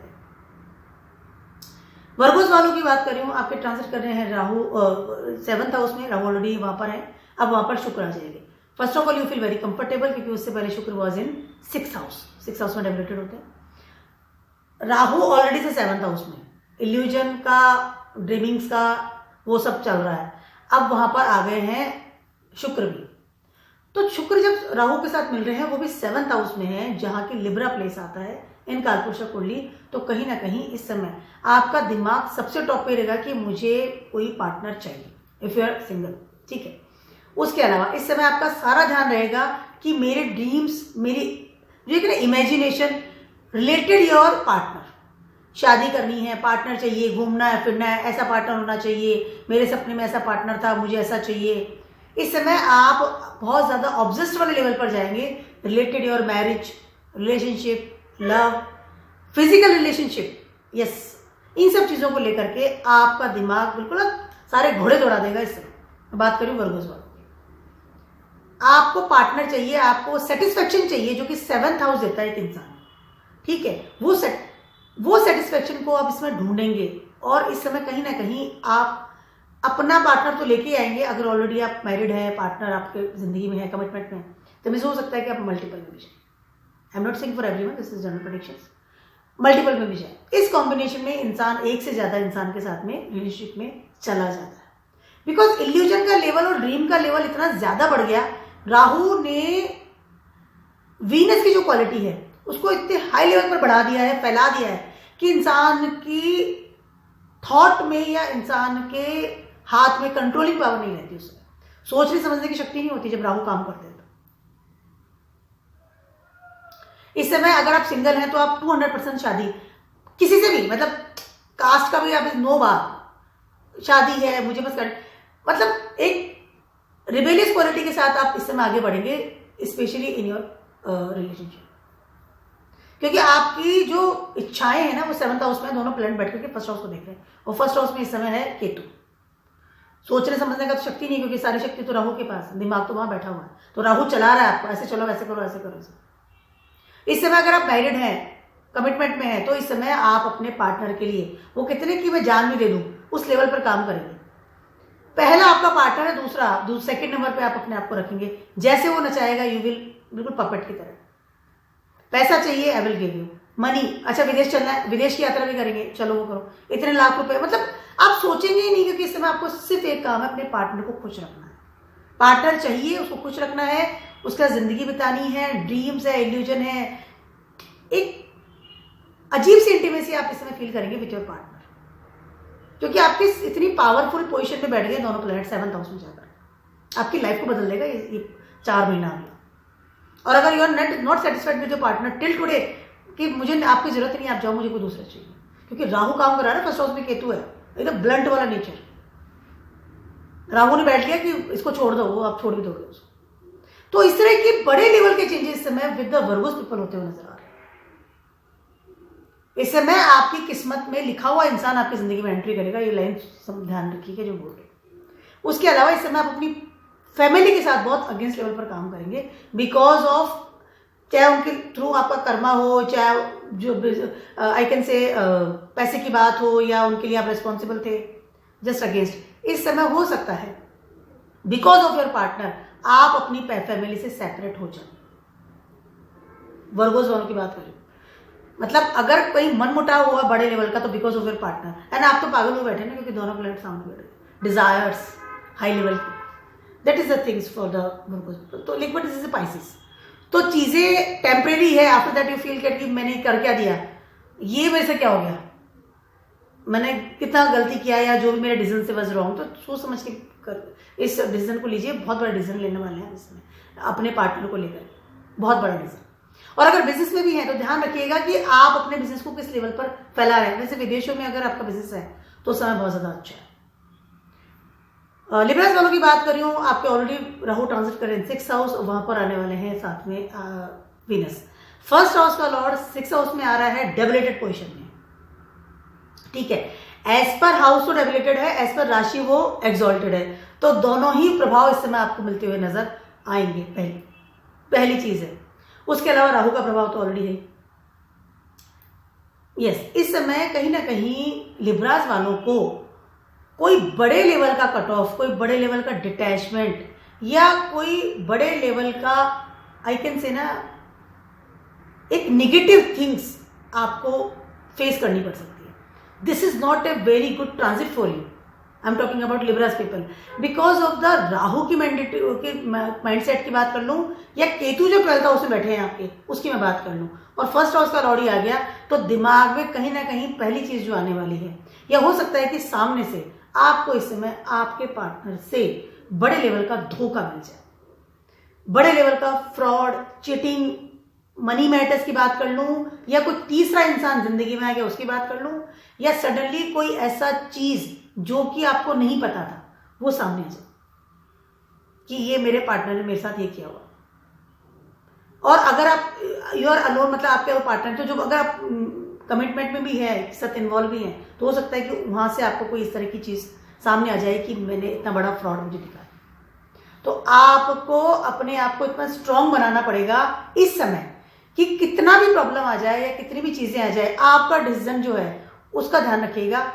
हैं। वर्गोस वालों की बात कर रही हूँ, आपके ट्रांसलेट कर रहे हैं राहु 7th हाउस में, राहु ऑलरेडी वहां पर है, अब वहां पर शुक्र आ जाएंगे। First of all you feel very comfortable क्योंकि उससे पहले शुक्र was in 6th house, 6th house में डेवलप्ड होते हैं। राहु ऑलरेडी से 7th हाउस में, इल्यूजन का, ड्रीमिंग्स का वो सब चल रहा है। अब वहां पर आ गए हैं शुक्र भी, तो शुक्र जब राहु के साथ मिल रहे हैं वो भी 7th हाउस में है जहां की लिब्रा प्लेस आता है इन कालपुरुष कुंडली। तो कहीं ना कहीं इस समय आपका दिमाग सबसे टॉप पे रहेगा कि मुझे कोई पार्टनर चाहिए इफ यू आर सिंगल, ठीक है। उसके अलावा इस समय आपका सारा ध्यान रहेगा कि मेरे ड्रीम्स, मेरी जो एक इमेजिनेशन रिलेटेड योर पार्टनर, शादी करनी है, पार्टनर चाहिए, घूमना है फिरना है, ऐसा पार्टनर होना चाहिए, मेरे सपने में ऐसा पार्टनर था, मुझे ऐसा चाहिए। इस समय आप बहुत ज्यादा ऑब्सेस्ड वाले लेवल पर जाएंगे related your marriage, relationship, love, physical relationship, yes, इन सब चीजों को लेकर के आपका दिमाग बिल्कुल सारे घोड़े दौड़ा देगा। इस समय बात करूं वर्गोस वालों की, आपको पार्टनर चाहिए, आपको सेटिस्फेक्शन चाहिए जो कि 7th हाउस देता है एक इंसान, ठीक है। वो सेटिस्फेक्शन को आप इसमें ढूंढेंगे और इस समय कहीं ना कहीं आप अपना पार्टनर तो लेके आएंगे। अगर ऑलरेडी आप मैरिड हैं, पार्टनर आपके जिंदगी में है, कमिटमेंट में, तो मिस हो सकता है कि आप मल्टीपल में भी जाए। I am not saying for everyone, this is general predictions. Multiple में भी जाए, इस कॉम्बिनेशन में इंसान एक से ज्यादा इंसान के साथ में रिलेशनशिप में चला जाता है। बिकॉज इल्यूजन का लेवल और ड्रीम का लेवल इतना ज्यादा बढ़ गया, राहु ने वीनस की जो क्वालिटी है उसको इतने हाई लेवल पर बढ़ा दिया है, फैला दिया है कि इंसान की थॉट में या इंसान के हाथ में कंट्रोलिंग पावर नहीं रहती, उसमें सोचने समझने की शक्ति नहीं होती जब राहु काम करते हैं। तो इस समय अगर आप सिंगल हैं तो आप 200% शादी किसी से भी, मतलब कास्ट का भी आप नो बात, शादी है मुझे बस मतलब एक रिबेलियस क्वालिटी के साथ आप इस समय आगे बढ़ेंगे, स्पेशली इन योर रिलेशनशिप। क्योंकि आपकी जो इच्छाएं हैं ना वो 7th हाउस में, दोनों प्लैनेट बैठ करके 1st हाउस को देख रहे हैं और 1st हाउस में इस समय है केतु। सोचने समझने का तो शक्ति नहीं, क्योंकि सारी शक्ति तो राहु के पास है, दिमाग तो वहां बैठा हुआ है, तो राहु चला रहा है आपको, ऐसे चलो, वैसे करो, ऐसे करो, ऐसे। इस समय अगर आप मैरिड हैं, कमिटमेंट में है, तो इस समय आप अपने पार्टनर के लिए वो कितने की मैं जान भी दे दूं उस लेवल पर काम करेंगे। पहला आपका पार्टनर है, दूसरा सेकंड नंबर पे आप अपने आप को रखेंगे, जैसे वो नचाएगा यू विल, बिल्कुल पपेट की तरह। पैसा चाहिए, I will give you money. अच्छा विदेश चलना है, विदेश की यात्रा भी करेंगे, चलो वो करो, इतने लाख रुपए, मतलब आप सोचेंगे ही नहीं, क्योंकि इस समय आपको सिर्फ एक काम है, अपने पार्टनर को खुश रखना है। पार्टनर चाहिए, उसको खुश रखना है, उसका जिंदगी बितानी है, ड्रीम्स है, इल्यूजन है, एक अजीब सी इंटीमेसी आप इस समय फील करेंगे विद योर पार्टनर, क्योंकि आपकी इतनी पावरफुल पोजीशन पे बैठ गए दोनों प्लैनेट 7th हाउस में जाकर, आपकी लाइफ को बदल देगा ये 4 महीना अभी। और अगर you are not satisfied with your partner till today कि मुझे आपकी जरूरत नहीं, आप जाओ, मुझे कोई दूसरा चाहिए, क्योंकि राहु काम कर रहा है ना, फर्स्ट हाउस में केतु है, एकदम ब्लंट वाला नेचर। राहु ने बैठ लिया कि इसको छोड़ दो, वो आप छोड़ भी दोगे उसको। तो इस तरह के बड़े लेवल के चेंजेस इस समय विद द वर्गोस पीपल होते हुए नजर आ रहे हैं। इस समय आपकी किस्मत में लिखा हुआ इंसान आपकी जिंदगी में एंट्री करेगा, ये लाइन ध्यान रखिएगा जो बोल रहे। उसके अलावा इस समय आप अपनी फैमिली के साथ बहुत अगेंस्ट लेवल पर काम करेंगे, बिकॉज ऑफ चाहे उनके थ्रू आपका कर्मा हो, चाहे जो आई कैन से पैसे की बात हो, या उनके लिए आप रिस्पॉन्सिबल थे, जस्ट अगेंस्ट। इस समय हो सकता है बिकॉज ऑफ योर पार्टनर आप अपनी फैमिली से सेपरेट हो जाए। वर्गोस वालों की बात करें, मतलब अगर कोई मनमुटाव हुआ बड़े लेवल का तो because of your partner, and आप तो पागल हो बैठे ना, क्योंकि दोनों प्लैनेट सामने बैठे, डिजायर्स हाई लेवल की, that is the things for the Virgo's. तो लिक्विड इज पाइसिस, तो चीजें टेम्परेरी है। आफ्टर दैट यू फील कि मैंने कर क्या दिया, ये मेरे से क्या हो गया, मैंने कितना गलती किया, या जो भी मेरे डिसीजन से वॉज रॉन्ग। तो सोच समझ के इस डिसीजन को लीजिए, बहुत बड़ा डिसीजन लेने वाले हैं इसमें अपने पार्टनर को लेकर, बहुत बड़ा डिसीजन। और अगर बिजनेस में भी है तो ध्यान रखिएगा कि आप अपने बिजनेस को किस लेवल पर फैला रहे हैं। वैसे विदेशों में अगर आपका बिजनेस है तो समय बहुत ज्यादा अच्छा है। लिब्रास वालों की बात कर रही हूँ, आपके ऑलरेडी राहु ट्रांजिट कर रहे हैं 6th हाउस, वहां पर आने वाले हैं साथ में वीनस। फर्स्ट हाउस का लॉर्ड 6th हाउस में आ रहा है डेबिलेटेड पोजिशन में, ठीक है। एज पर हाउस तो डेबिलेटेड है, एज पर राशि वो एक्सॉल्टेड है, तो दोनों ही प्रभाव इस समय आपको मिलते हुए नजर आएंगे। पहली चीज है। उसके अलावा राहु का प्रभाव तो ऑलरेडी है। यस, इस समय कहीं ना कहीं लिब्रास वालों को कोई बड़े लेवल का कट ऑफ, कोई बड़े लेवल का डिटैचमेंट, या कोई बड़े लेवल का आई कैन से ना एक नेगेटिव थिंग्स आपको फेस करनी पड़ सकती है। This is not a very good transit for you. I am talking about Libras people because of the Rahu की माइंडसेट की बात कर लूं, या केतु जो 12th हाउस में बैठे हैं आपके, उसकी मैं बात कर लूं, और फर्स्ट हाउस का लॉर्ड आ गया, तो दिमाग में कहीं ना कहीं पहली चीज जो आने वाली है, या हो सकता है कि सामने से आपको इस समय आपके पार्टनर से बड़े लेवल का धोखा मिल जाए, बड़े लेवल का फ्रॉड, चीटिंग, मनी मैटर्स की बात कर लूं, या कोई तीसरा इंसान जिंदगी में आ गया उसकी बात कर लूं, या सडनली कोई ऐसा चीज जो कि आपको नहीं पता था वो सामने आ जाए कि ये मेरे पार्टनर ने मेरे साथ ये किया हुआ। और अगर आप यू आर अलोन, मतलब आपके वो पार्टनर, तो जो अगर आप कमिटमेंट में भी है, साथ इन्वॉल्व भी है, तो हो सकता है कि वहां से आपको कोई इस तरह की चीज सामने आ जाए कि मैंने इतना बड़ा फ्रॉड मुझे दिखा। तो आपको अपने आप को इतना स्ट्रांग बनाना पड़ेगा इस समय कि कितना भी प्रॉब्लम आ जाए या कितनी भी चीजें आ जाए, आपका डिसीजन जो है उसका ध्यान रखिएगा।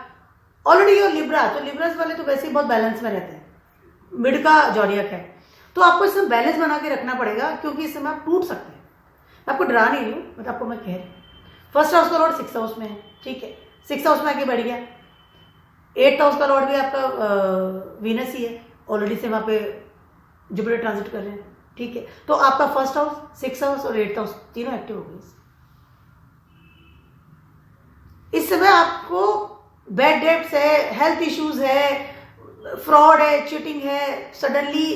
ऑलरेडी योर लिब्रा, तो लिब्रास वाले तो वैसे ही बहुत बैलेंस में रहते हैं, मिड का जॉडियक है, तो आपको इसमें बैलेंस बना के रखना पड़ेगा, क्योंकि इस समय आप टूट सकते हैं। मैं आपको डरा नहीं रही हूँ, मतलब आपको मैं कह रही हूँ। फर्स्ट हाउस का लॉर्ड 6th हाउस में है, ठीक है, 6th हाउस में आके बैठ गया। 8th हाउस का लॉर्ड भी आपका वीनस ही है, ऑलरेडी से वहां पे जुपिटर ट्रांजिट कर रहे हैं, ठीक है। तो आपका फर्स्ट हाउस, 6th हाउस और 8th हाउस तीनों एक्टिव हो गए। इस समय आपको बैड डेट्स है, हेल्थ इश्यूज है, फ्रॉड है, चीटिंग है, सडनली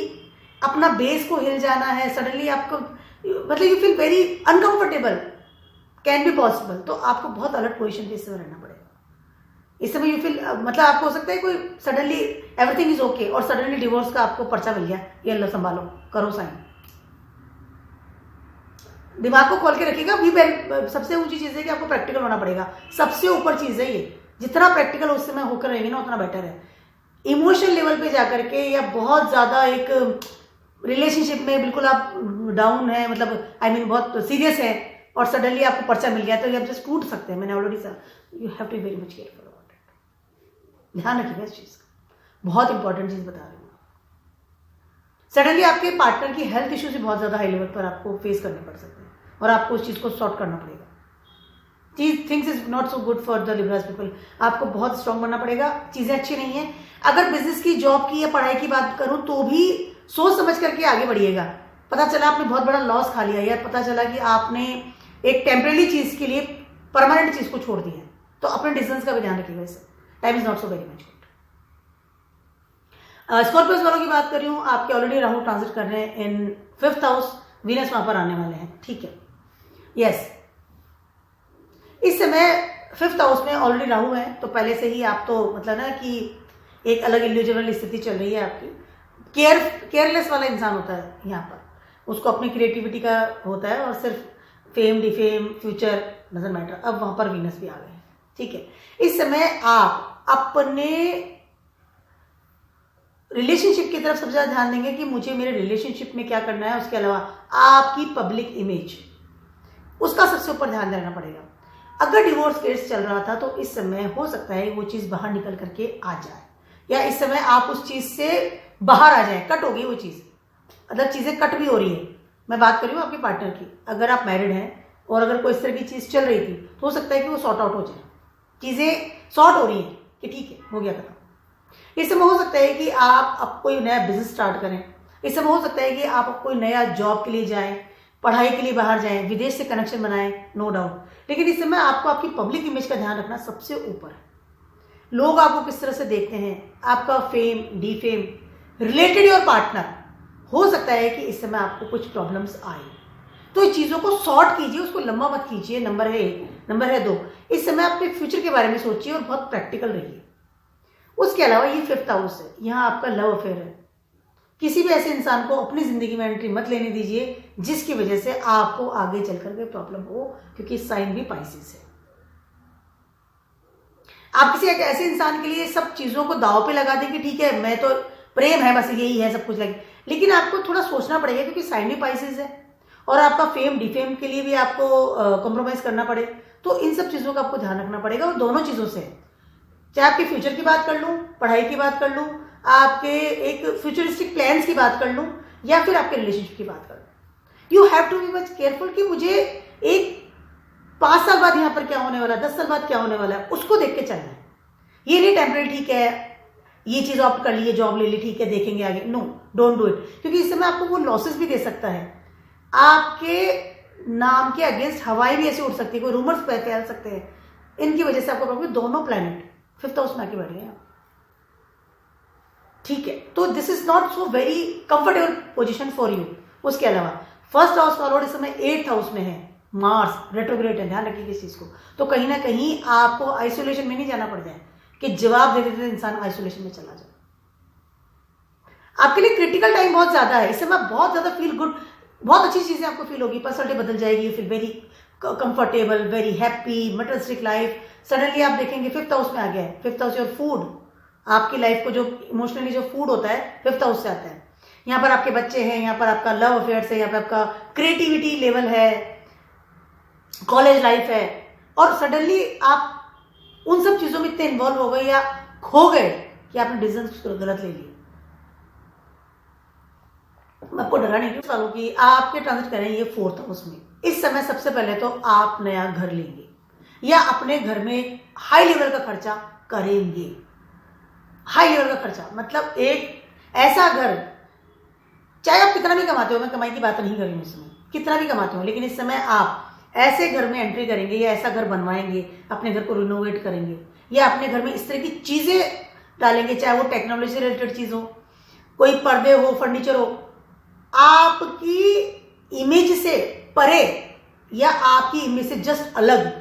अपना बेस को हिल जाना है, सडनली आपको मतलब you feel very uncomfortable, can be possible. तो आपको बहुत अलर्ट पोजीशन पे इस समय रहना पड़ेगा। इस समय यू फील, मतलब आपको हो सकता है कोई सडनली एवरीथिंग इज ओके और सडनली डिवोर्स का आपको पर्चा मिल गया, ये लो संभालो, करो साइन। दिमाग को खोल के रखिएगा। भी सबसे ऊंची चीज है कि आपको प्रैक्टिकल होना पड़ेगा, सबसे ऊपर चीज है ये। जितना प्रैक्टिकल उस समय होकर रहेंगे ना उतना बेटर है। इमोशनल लेवल पे जाकर के, या बहुत ज्यादा एक रिलेशनशिप में बिल्कुल आप डाउन है, मतलब आई मीन बहुत सीरियस है, और सडनली आपको पर्चा मिल गया, तो ये आप जस्ट टूट सकते हैं। मैंने already sir, you have to be very much careful about it. ध्यान रखिएगा इस चीज का, बहुत इंपॉर्टेंट चीज बता रही हूँ। सडनली आपके पार्टनर की हेल्थ इश्यू से बहुत ज्यादा हाई लेवल पर आपको फेस करने पड़ सकते हैं, और आपको उस चीज को सॉर्ट करना पड़ेगा। Things is not so good for the Libras people. आपको बहुत स्ट्रांग बनना पड़ेगा, चीजें अच्छी नहीं है। अगर बिजनेस की, जॉब की या पढ़ाई की बात करूं तो भी सोच समझ करके आगे बढ़िएगा। पता चला आपने बहुत बड़ा लॉस खा लिया, या पता चला कि आपने एक टेम्परेरी चीज के लिए परमानेंट चीज को छोड़ दिया है, तो अपने डिसीजंस का भी ध्यान रखिएगा। इसे time is not so very much good. Scorpios वालों की बात कर रही हूँ, आपके ऑलरेडी राहु ट्रांजिट कर रहे हैं इन 5th हाउस, वीनस वहां पर आने वाले हैं, ठीक है। यस, इस समय 5th हाउस में ऑलरेडी राहु है, तो पहले से ही आप तो मतलब ना कि एक अलग इंडिविजुअल स्थिति चल रही है आपकी। केयरलेस वाला इंसान होता है यहाँ पर, उसको अपनी क्रिएटिविटी का होता है और सिर्फ fame defame future doesn't matter. अब वहां पर वीनस भी आ गए हैं, ठीक है। इस समय आप अपने रिलेशनशिप की तरफ सबसे ज्यादा ध्यान देंगे कि मुझे मेरे रिलेशनशिप में क्या करना है, उसके अलावा आपकी पब्लिक इमेज, उसका सबसे ऊपर ध्यान देना पड़ेगा। अगर डिवोर्स केस चल रहा था तो इस समय हो सकता है वो चीज बाहर निकल करके आ जाए, या इस समय आप उस चीज से बाहर आ जाए, कट हो गई वो चीज, मतलब चीजें कट भी हो रही है। मैं बात कर रही हूँ आपके पार्टनर की, अगर आप मैरिड हैं और अगर कोई इस तरह की चीज चल रही थी तो हो सकता है कि वो सॉर्ट आउट हो जाए, चीजें सॉर्ट हो रही हैं कि ठीक है हो गया खत्म। इस समय हो सकता है कि आप अब कोई नया बिजनेस स्टार्ट करें, इस समय हो सकता है कि आप कोई नया जॉब के लिए जाएं, पढ़ाई के लिए बाहर जाएं, विदेश से कनेक्शन बनाएं, नो डाउट। लेकिन इस समय आपको आपकी पब्लिक इमेज का ध्यान रखना सबसे ऊपर है। लोग आपको किस तरह से देखते हैं, आपका fame defame related your partner, हो सकता है कि इस समय आपको कुछ प्रॉब्लम्स आए, तो इस चीजों को सॉर्ट कीजिए, उसको लंबा मत कीजिए। नंबर है 1। नंबर है 2, इस समय अपने फ्यूचर के बारे में सोचिए और बहुत प्रैक्टिकल रहिए। उसके अलावा ये 5th हाउस है, यहाँ आपका लव अफेयर है। किसी भी ऐसे इंसान को अपनी जिंदगी में एंट्री मत लेने दीजिए जिसकी वजह से आपको आगे चलकर के प्रॉब्लम हो, क्योंकि साइन भी पाइसेस है। आप किसी एक ऐसे इंसान के लिए सब चीजों को दांव पे लगा दें कि ठीक है मैं तो प्रेम है बस यही है सब कुछ लगे, लेकिन आपको थोड़ा सोचना पड़ेगा क्योंकि साइन भी पाइसेस है और आपका फेम डिफेम के लिए भी आपको कॉम्प्रोमाइज करना पड़े। तो इन सब चीजों का आपको ध्यान रखना पड़ेगा, और दोनों चीजों से, चाहे आपके फ्यूचर की बात कर लूं, पढ़ाई की बात कर लूं, आपके एक फ्यूचरिस्टिक प्लान्स की बात कर लूं, या फिर आपके रिलेशनशिप की बात कर लूं, you have to be much careful कि मुझे एक 5 साल बाद यहाँ पर क्या होने वाला है, 10 साल बाद क्या होने वाला है, उसको देख के चलना है। ये नहीं टेम्परेरी ठीक है ये चीज ऑप्ट कर ली, जॉब ले ली, ठीक है देखेंगे आगे, नो डोंट डू इट, क्योंकि इस समय आपको वो लॉसेस भी दे सकता है। आपके नाम के अगेंस्ट हवाएं भी ऐसे उड़ सकती है, कोई रूमर्स फैल सकते हैं, इनकी वजह से आपको प्रॉब्लम। दोनों प्लैनेट 5th हाउस में आके बैठ गए, ठीक है, तो this is not so very comfortable position for you. उसके अलावा 1st हाउस का लॉर्ड इस समय 8th हाउस में है, मार्स रेट्रोग्रेड है, ध्यान रखिए इस चीज को। तो कहीं ना कहीं आपको आइसोलेशन में नहीं जाना पड़ जाए कि जवाब दे देते इंसान आइसोलेशन में चला जाए। आपके लिए क्रिटिकल टाइम बहुत ज्यादा है, इस समय आप बहुत ज्यादा फील गुड, बहुत अच्छी चीजें आपको फील होगी, पर्सनैलिटी बदल जाएगी, feel very comfortable, very happy, materialistic life. Suddenly आप देखेंगे 5th हाउस में आ गया है। 5th हाउस योर फूड, आपकी लाइफ को जो इमोशनली जो फूड होता है 5th हाउस से आता है। यहाँ पर आपके बच्चे हैं, यहाँ पर आपका लव अफेयर्स है, यहाँ पर आपका क्रिएटिविटी लेवल है, कॉलेज लाइफ है, और सडनली आप उन सब चीजों में इतने इन्वॉल्व हो गए या खो गए कि आपने डिसीजन गलत ले लिए। मैं आपको डरा नहीं क्यों सालों की आपके ट्रांजिट करें ये 4th हाउस में। इस समय सबसे पहले तो आप नया घर लेंगे या अपने घर में हाई लेवल का खर्चा करेंगे। हाई लेवल का खर्चा मतलब एक ऐसा घर, चाहे आप कितना भी कमाते हो, मैं कमाई की बात नहीं कर रही हूँ इस समय, कितना भी कमाते हो, लेकिन इस समय आप ऐसे घर में एंट्री करेंगे या ऐसा घर बनवाएंगे, अपने घर को रिनोवेट करेंगे या अपने घर में इस तरह की चीजें डालेंगे, चाहे वो टेक्नोलॉजी से रिलेटेड चीज हो, कोई पर्दे हो, फर्नीचर हो, आपकी इमेज से परे या आपकी इमेज से जस्ट अलग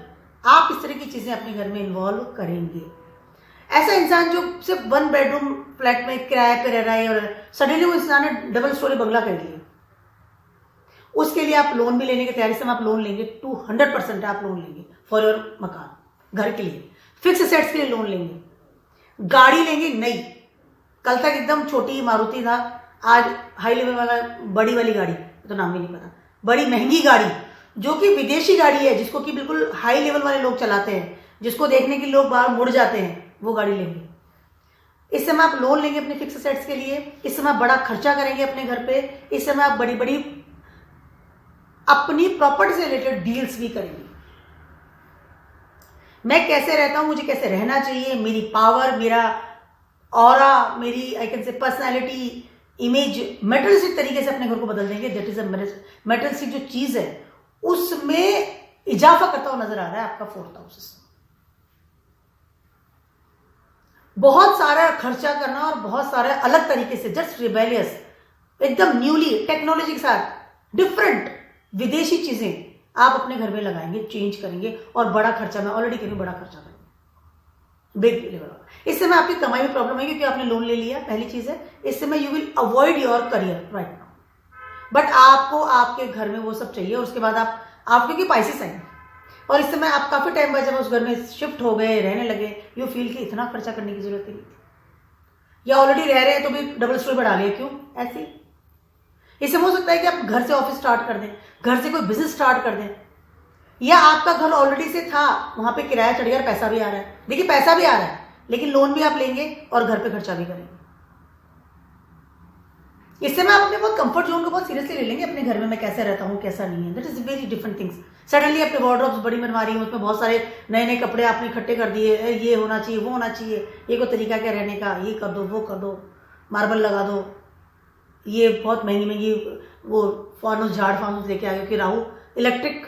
आप इस तरह की चीजें अपने घर में इन्वॉल्व करेंगे। ऐसा इंसान जो सिर्फ 1 बेडरूम फ्लैट में किराए पे रह रहा है और सडनली वो इंसान ने डबल स्टोरी बंगला कर लिया, उसके लिए आप लोन भी लेने की तैयारी से आप लोन लेंगे, 200% आप लोन लेंगे फॉर योर मकान, घर के लिए, फिक्स एसेट्स के लिए लोन लेंगे, गाड़ी लेंगे नई, कल तक एकदम छोटी मारुति था, आज हाई लेवल वाला बड़ी वाली गाड़ी, तो नाम भी नहीं पता, बड़ी महंगी गाड़ी जो कि विदेशी गाड़ी है, जिसको कि बिल्कुल हाई लेवल वाले लोग चलाते हैं, जिसको देखने के लोग बाहर मुड़ जाते हैं, वो गाड़ी लेंगे। इस समय आप लोन लेंगे अपने फिक्स एसेट्स के लिए, इस समय आप बड़ा खर्चा करेंगे अपने घर पे, इस समय आप बड़ी बड़ी अपनी प्रॉपर्टी से रिलेटेड डील्स भी करेंगे। मैं कैसे रहता हूं, मुझे कैसे रहना चाहिए, मेरी पावर, मेरा ऑरा, मेरी I can say personality, image, मेटलिस्टिक तरीके से अपने घर को बदल देंगे। दैट इज अ मेटलिस्टिक जो चीज है उसमें इजाफा करता हुआ नजर आ रहा है आपका 4th हाउस। बहुत सारा खर्चा करना और बहुत सारा अलग तरीके से, जस्ट रिबेलियस, एकदम न्यूली टेक्नोलॉजी के साथ डिफरेंट विदेशी चीजें आप अपने घर में लगाएंगे, चेंज करेंगे और बड़ा खर्चा, मैं ऑलरेडी कह रही हूं, बड़ा खर्चा करेंगे, बिग लेवल। इस समय आपकी कमाई में प्रॉब्लम है क्योंकि आपने लोन ले लिया, पहली चीज है। इस समय you will avoid your career right now, but आपको आपके घर में वो सब चाहिए। उसके बाद आप क्योंकि पाइसेस आएंगे और इस समय आप काफी टाइम बाद जब उस घर में शिफ्ट हो गए, रहने लगे, यू फील कि इतना खर्चा करने की जरूरत नहीं थी, या ऑलरेडी रह रहे हैं तो भी डबल स्टोरी बढ़ा लिया, क्यों ऐसे। इससे हो सकता है कि आप घर से ऑफिस स्टार्ट कर दें, घर से कोई बिजनेस स्टार्ट कर दें, या आपका घर ऑलरेडी से था, वहां पे किराया चढ़ गया, पैसा भी आ रहा है। देखिए पैसा भी आ रहा है लेकिन लोन भी आप लेंगे और घर पे खर्चा भी करेंगे। इस समय आप अपने बहुत कंफर्ट जोन को बहुत सीरियसली ले लेंगे, अपने घर में मैं कैसे रहता हूँ कैसा नहीं है, that is very different things. Suddenly अपने वार्डरोब्स बड़ी बनवा रही हूँ, उसमें बहुत सारे नए नए कपड़े आपने इकट्ठे कर दिए, ये होना चाहिए वो होना चाहिए, ये कोई तरीका क्या रहने का, ये कर दो वो कर दो, मार्बल लगा दो, ये बहुत महंगी महंगी वो फानुस झाड़ फानुस लेके आ गए कि राहु इलेक्ट्रिक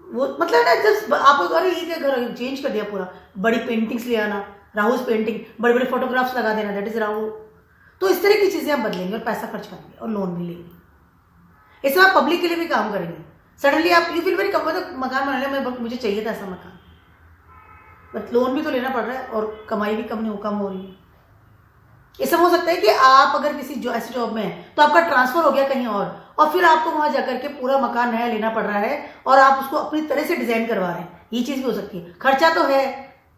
वो, मतलब ना जस्ट आप अगर ये घर चेंज कर दिया पूरा, बड़ी पेंटिंग्स ले आना, राहु पेंटिंग, बड़े बड़े फोटोग्राफ्स लगा देना, दैट इज राहु। तो इस तरह की चीजें आप बदलेंगे और पैसा खर्च करेंगे और लोन भी लेंगे। इसमें आप पब्लिक के लिए भी काम करेंगे। सडनली आप यू फील वेरी कंफर्टेबल, मकान बनाने में मुझे चाहिए था ऐसा मकान, बट लोन भी तो लेना पड़ रहा है और कमाई भी कम हो रही है। इसमें हो सकता है कि आप अगर किसी ऐसी जॉब में हैं तो आपका ट्रांसफर हो गया कहीं और फिर आपको वहां जाकर के पूरा मकान नया लेना पड़ रहा है और आप उसको अपनी तरह से डिजाइन करवा रहे हैं। ये चीज भी हो सकती है। खर्चा तो है,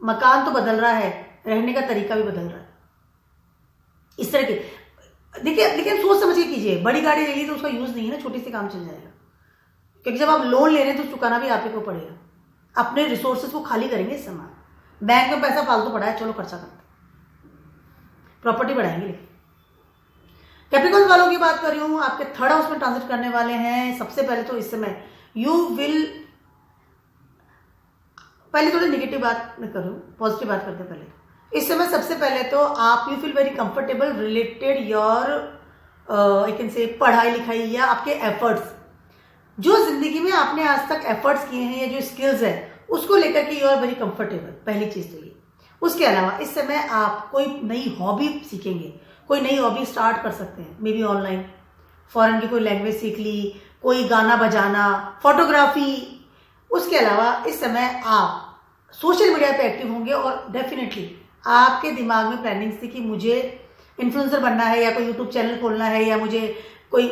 मकान तो बदल रहा है, रहने का तरीका भी बदल रहा है। इस तरह के देखिए सोच समझ के कीजिए। बड़ी गाड़ी ले ली तो उसका यूज नहीं है ना, छोटी सी काम चल जाएगा, क्योंकि जब आप लोन ले रहे हैं तो चुकाना भी आप ही को पड़ेगा। अपने रिसोर्सेज को खाली करेंगे इस समय। बैंक में पैसा फालतू पड़ा है, चलो खर्चा करते, प्रॉपर्टी बढ़ाएंगे। लेकिन कैप्रिकॉर्न वालों की बात कर रही हूं, आपके थर्ड हाउस में ट्रांजिट करने वाले हैं। सबसे पहले तो इस समय यू विल, पहले थोड़ी नेगेटिव बात मैं करूं, पॉजिटिव बात करते पहले। इस समय सबसे पहले तो आप you feel very comfortable related your I can से पढ़ाई लिखाई या आपके एफर्ट्स, जो जिंदगी में आपने आज तक एफर्ट्स किए हैं या जो स्किल्स है उसको लेकर के यू आर वेरी कंफर्टेबल, पहली चीज तो ये। उसके अलावा इस समय आप कोई नई हॉबी सीखेंगे, कोई नई हॉबी स्टार्ट कर सकते हैं, मे बी ऑनलाइन, फॉरेन की कोई लैंग्वेज सीख ली, कोई गाना बजाना, फोटोग्राफी। उसके अलावा इस समय आप सोशल मीडिया पे एक्टिव होंगे और डेफिनेटली आपके दिमाग में प्लानिंग्स थी कि मुझे इन्फ्लुएंसर बनना है या कोई यूट्यूब चैनल खोलना है या मुझे कोई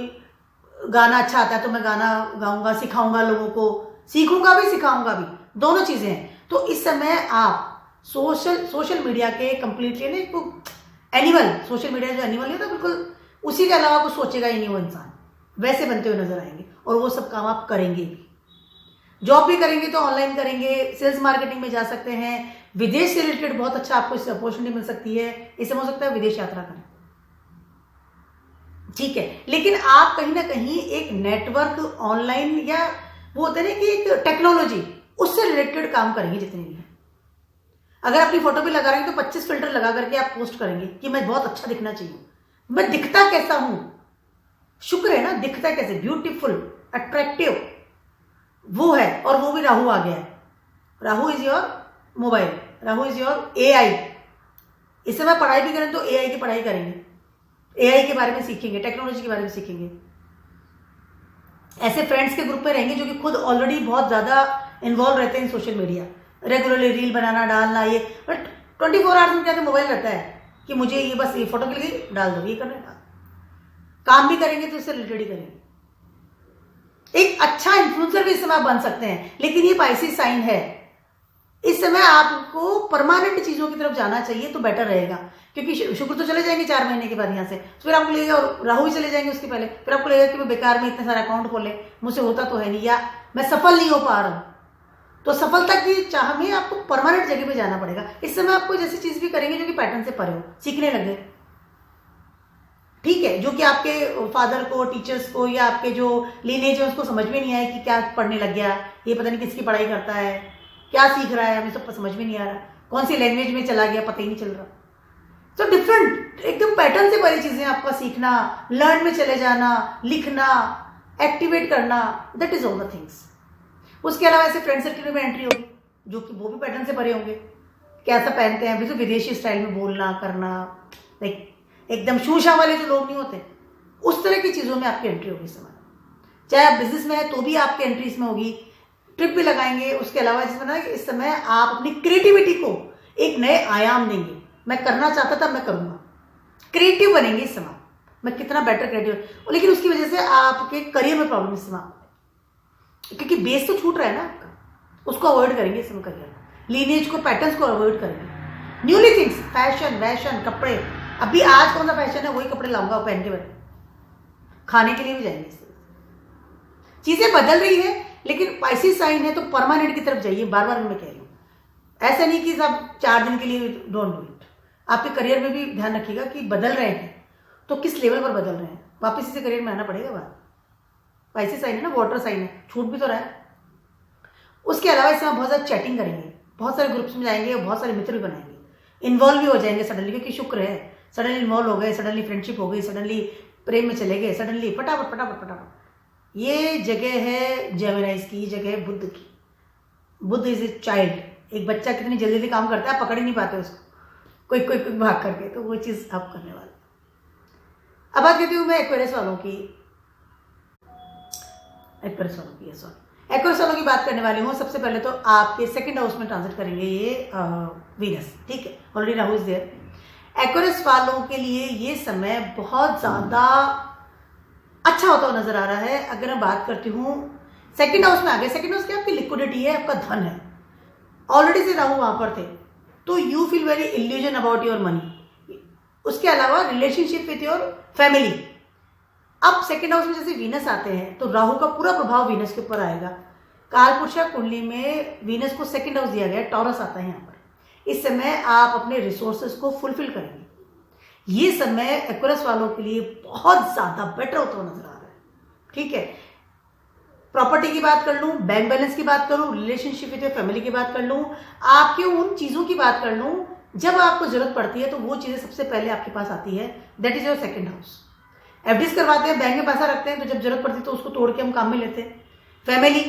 गाना अच्छा आता है तो मैं गाना गाऊंगा, सिखाऊंगा लोगों को, सीखूंगा भी सिखाऊंगा भी, दोनों चीजें हैं। तो इस समय आप सोशल मीडिया के कंप्लीटली नहीं, एनिमल सोशल मीडिया जो एनिमल होता है बिल्कुल उसी के अलावा कुछ सोचेगा ही नहीं वो इंसान, वैसे बनते हुए नजर आएंगे और वो सब काम आप करेंगे भी। जॉब भी करेंगे तो ऑनलाइन करेंगे, सेल्स मार्केटिंग में जा सकते हैं, विदेश से रिलेटेड बहुत अच्छा आपको इससे अपॉर्चुनिटी मिल सकती है। इससे हो सकता है विदेश यात्रा करें, ठीक है। लेकिन आप कहीं ना कहीं एक नेटवर्क ऑनलाइन या वो होते हैं ना कि एक टेक्नोलॉजी, उससे रिलेटेड काम करेंगे जितने भी हैं। अगर अपनी फोटो भी लगा रहे हैं तो 25 फिल्टर लगा करके आप पोस्ट करेंगे कि मैं बहुत अच्छा दिखना चाहिए, मैं दिखता कैसा हूं, शुक्र है ना, दिखता कैसे, ब्यूटीफुल, अट्रैक्टिव वो है। और वो भी राहु आ गया है। Rahu is your mobile, Rahu is your AI. इस समय पढ़ाई भी करें तो एआई की पढ़ाई करेंगे, एआई के बारे में सीखेंगे, टेक्नोलॉजी के बारे में सीखेंगे। ऐसे फ्रेंड्स के ग्रुप में रहेंगे जो कि खुद ऑलरेडी बहुत ज्यादा इन्वॉल्व रहते हैं इन सोशल मीडिया, रेगुलरली रील बनाना डालना, ये बट 24 आवर्स में क्या मोबाइल रहता है कि मुझे ये बस ये फोटो के लिए डाल दो, ये करने का काम भी करेंगे तो इससे रिलेटेड ही करेंगे। एक अच्छा इन्फ्लुएंसर भी इस समय आप बन सकते हैं। लेकिन ये पाइसेस साइन है, इस समय आपको परमानेंट चीजों की तरफ जाना चाहिए तो बेटर रहेगा, क्योंकि शुक्र तो चले जाएंगे 4 महीने के बाद यहाँ से, फिर आपको लगेगा, और राहु ही चले जाएंगे उसके पहले, फिर आपको लगेगा कि मैं बेकार में इतने सारे अकाउंट खोले, मुझसे होता तो है नहीं, या मैं सफल नहीं हो पा रहा हूं। तो सफलता की चाह में आपको परमानेंट जगह पे जाना पड़ेगा। इस समय आपको जैसी चीज भी करेंगे जो कि पैटर्न से परे हो, सीखने लगे, ठीक है, जो कि आपके फादर को, टीचर्स को या आपके जो लीनेज है उसको समझ में नहीं आया कि क्या पढ़ने लग गया, ये पता नहीं किसकी पढ़ाई करता है, क्या सीख रहा है, हमें सब समझ में नहीं आ रहा, कौन सी लैंग्वेज में चला गया पता ही नहीं चल रहा। तो डिफरेंट एकदम पैटर्न से परी चीजें आपका सीखना, लर्न में चले जाना, लिखना, एक्टिवेट करना, that is all the things. उसके अलावा ऐसे फ्रेंड सर्किल में एंट्री होगी जो कि वो भी पैटर्न से परे होंगे, कैसा पहनते हैं, बिल्कुल विदेशी स्टाइल में बोलना करना, लाइक एकदम शूशा वाले जो लोग नहीं होते, उस तरह की चीज़ों में आपकी एंट्री होगी इस समय। चाहे आप बिजनेस में है तो भी आपकी एंट्री इसमें होगी, ट्रिप भी लगाएंगे। उसके अलावा जिसमें ना इस समय आप अपनी क्रिएटिविटी को एक नए आयाम देंगे। मैं करना चाहता था, मैं करूँगा, क्रिएटिव बनेंगे इस समय, मैं कितना बेटर क्रिएटिव। लेकिन उसकी वजह से आपके करियर में प्रॉब्लम इस समय, क्योंकि बेस तो छूट रहा है ना आपका, उसको अवॉइड करेंगे इस समय करियर, लीनेज को, पैटर्न्स को अवॉइड करेंगे। न्यूली थिंग्स, फैशन वैशन कपड़े, अभी आज कौन सा फैशन है वही कपड़े लाऊंगा पहन के बैठे, खाने के लिए भी जाएंगे। चीजें बदल रही है, लेकिन पाइसेस साइन है तो परमानेंट की तरफ जाइए। बार बार मैं कह रही हूँ, ऐसा नहीं कि सब 4 दिन के लिए, डोंट डू इट। आपके करियर में भी ध्यान रखिएगा कि बदल रहे हैं तो किस लेवल पर बदल रहे हैं, वापस इसे करियर में आना पड़ेगा। बात पाइसेस साइन है ना, वाटर साइन है, छूट भी तो रहा है। उसके अलावा इसमें आप बहुत ज़्यादा चैटिंग करेंगे, बहुत सारे ग्रुप्स में जाएंगे, बहुत सारे मित्र भी बनाएंगे, इन्वॉल्व भी हो जाएंगे सडनली, क्योंकि शुक्र है, सडनली इन्वॉल्व हो गए, सडनली फ्रेंडशिप हो गई, सडनली प्रेम में चले गए, सडनली फटाफट फटाफट फटाफट। ये जगह है जेमिनाइज की, जगह है बुद्ध की। Buddha is a child. एक बच्चा कितनी जल्दी जल्दी काम करता है, पकड़ ही नहीं पाते उसको, कोई कोई कोई भाग करके, तो वो चीज़ आप करने वाले। अब बात करती हूँ मैं एक्वेरियस वालों की, एक्वेरियस वालों की बात करने वाली हूँ। सबसे पहले तो आपके सेकंड हाउस में ट्रांजिट करेंगे ये वीनस, ठीक है, already Rahu is there. Aquarius वालों के लिए ये समय बहुत ज़्यादा अच्छा होता हुआ नजर आ रहा है। अगर मैं बात करती हूँ सेकंड हाउस में आ गए, सेकंड हाउस क्या आपकी लिक्विडिटी है, आपका धन है, ऑलरेडी से राहु वहां पर थे, तो you feel very illusion about your money. उसके अलावा रिलेशनशिप विथ योर फैमिली। अब सेकंड हाउस में जैसे वीनस आते हैं तो राहु का पूरा प्रभाव वीनस के ऊपर आएगा। कालपुरुषा कुंडली में वीनस को सेकंड हाउस दिया गया, टॉरस आता है यहाँ पर। इस समय आप अपने रिसोर्सेज को फुलफिल करेंगे। ये समय एक्वेरियस वालों के लिए बहुत ज्यादा बेटर होता हुआ नजर आ रहा है, ठीक है। प्रॉपर्टी की बात कर लूं, बैंक बैलेंस की बात करूं, रिलेशनशिप विद योर फैमिली की बात कर लूं, आपके उन चीजों की बात कर लूं जब आपको जरूरत पड़ती है तो वो चीजें सबसे पहले आपके पास आती है, that is your second house. FDs करवाते हैं, बैंक में पैसा रखते हैं, तो जब जरूरत पड़ती है तो उसको तोड़ के हम काम में लेते हैं। फैमिली,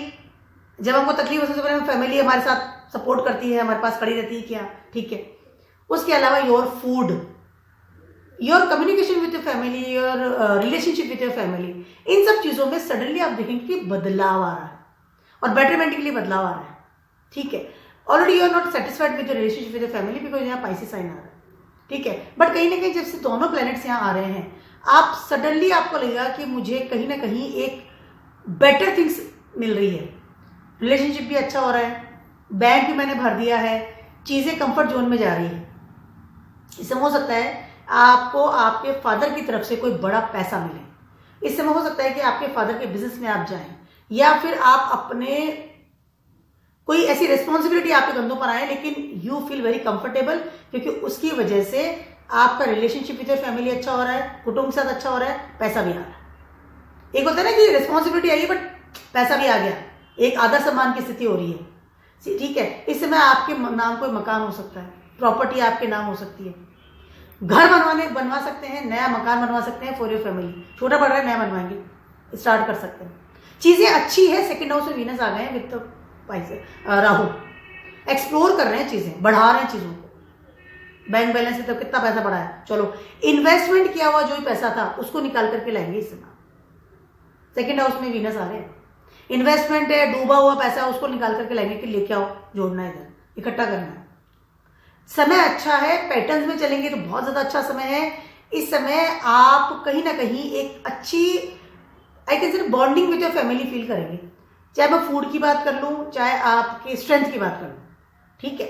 जब हमको तकलीफ हो सबसे पहले फैमिली हमारे साथ सपोर्ट करती है, हमारे पास खड़ी रहती है क्या, ठीक है। उसके अलावा your food, your communication with your family, your relationship with your family, इन सब चीज़ों में सडनली आप देखेंगे कि बदलाव आ रहा है और बेटरमेंट के लिए बदलाव आ रहा है, ठीक है। Already you are not satisfied with your relationship with your family because यहाँ पाइसेस साइन आ रहा है, ठीक है। बट कहीं ना कहीं जब से दोनों प्लैनेट्स यहाँ आ रहे हैं, आप सडनली आपको लगेगा कि मुझे कहीं ना कहीं एक बेटर थिंग्स मिल रही है। रिलेशनशिप भी अच्छा हो रहा है, बैंक भी मैंने भर दिया है, चीज़ें कंफर्ट जोन में जा रही है। इसमें हो सकता है आपको आपके फादर की तरफ से कोई बड़ा पैसा मिले। इस समय हो सकता है कि आपके फादर के बिजनेस में आप जाएं, या फिर आप अपने कोई ऐसी रिस्पॉन्सिबिलिटी आपके कंधों पर आए, लेकिन यू फील वेरी कंफर्टेबल, क्योंकि उसकी वजह से आपका रिलेशनशिप विद योर फैमिली अच्छा हो रहा है, कुटुंब के साथ अच्छा हो रहा है, पैसा भी आ रहा है। एक होता है ना कि रिस्पॉन्सिबिलिटी आई बट पैसा भी आ गया, एक आदर सम्मान की स्थिति हो रही है, ठीक है। इस समय आपके नाम कोई मकान हो सकता है, प्रॉपर्टी आपके नाम हो सकती है, घर बनवा सकते हैं, नया मकान बनवा सकते हैं फॉर योर फैमिली। छोटा पड़ रहा है, नया बनवाएंगे, स्टार्ट कर सकते हैं। चीजें अच्छी है। सेकंड हाउस में वीनस आ गए हैं विद राहु, एक्सप्लोर कर रहे हैं, चीजें बढ़ा रहे हैं चीजों को। बैंक बैलेंस में तो कितना पैसा बढ़ा है, चलो इन्वेस्टमेंट किया हुआ जो भी पैसा था उसको निकाल करके लाएंगे इस समय। सेकंड हाउस में वीनस आ रहे हैं, इन्वेस्टमेंट है, डूबा हुआ पैसा उसको निकाल करके लाएंगे कि लेके आओ, जोड़ना है, इधर इकट्ठा करना है। समय अच्छा है, पैटर्न्स में चलेंगे तो बहुत ज्यादा अच्छा समय है। इस समय आप कहीं ना कहीं एक अच्छी आई कैन से bonding with your family feel करेंगे। चाहे मैं फूड की बात कर लूँ, चाहे आपके स्ट्रेंथ की बात कर लूँ, ठीक है।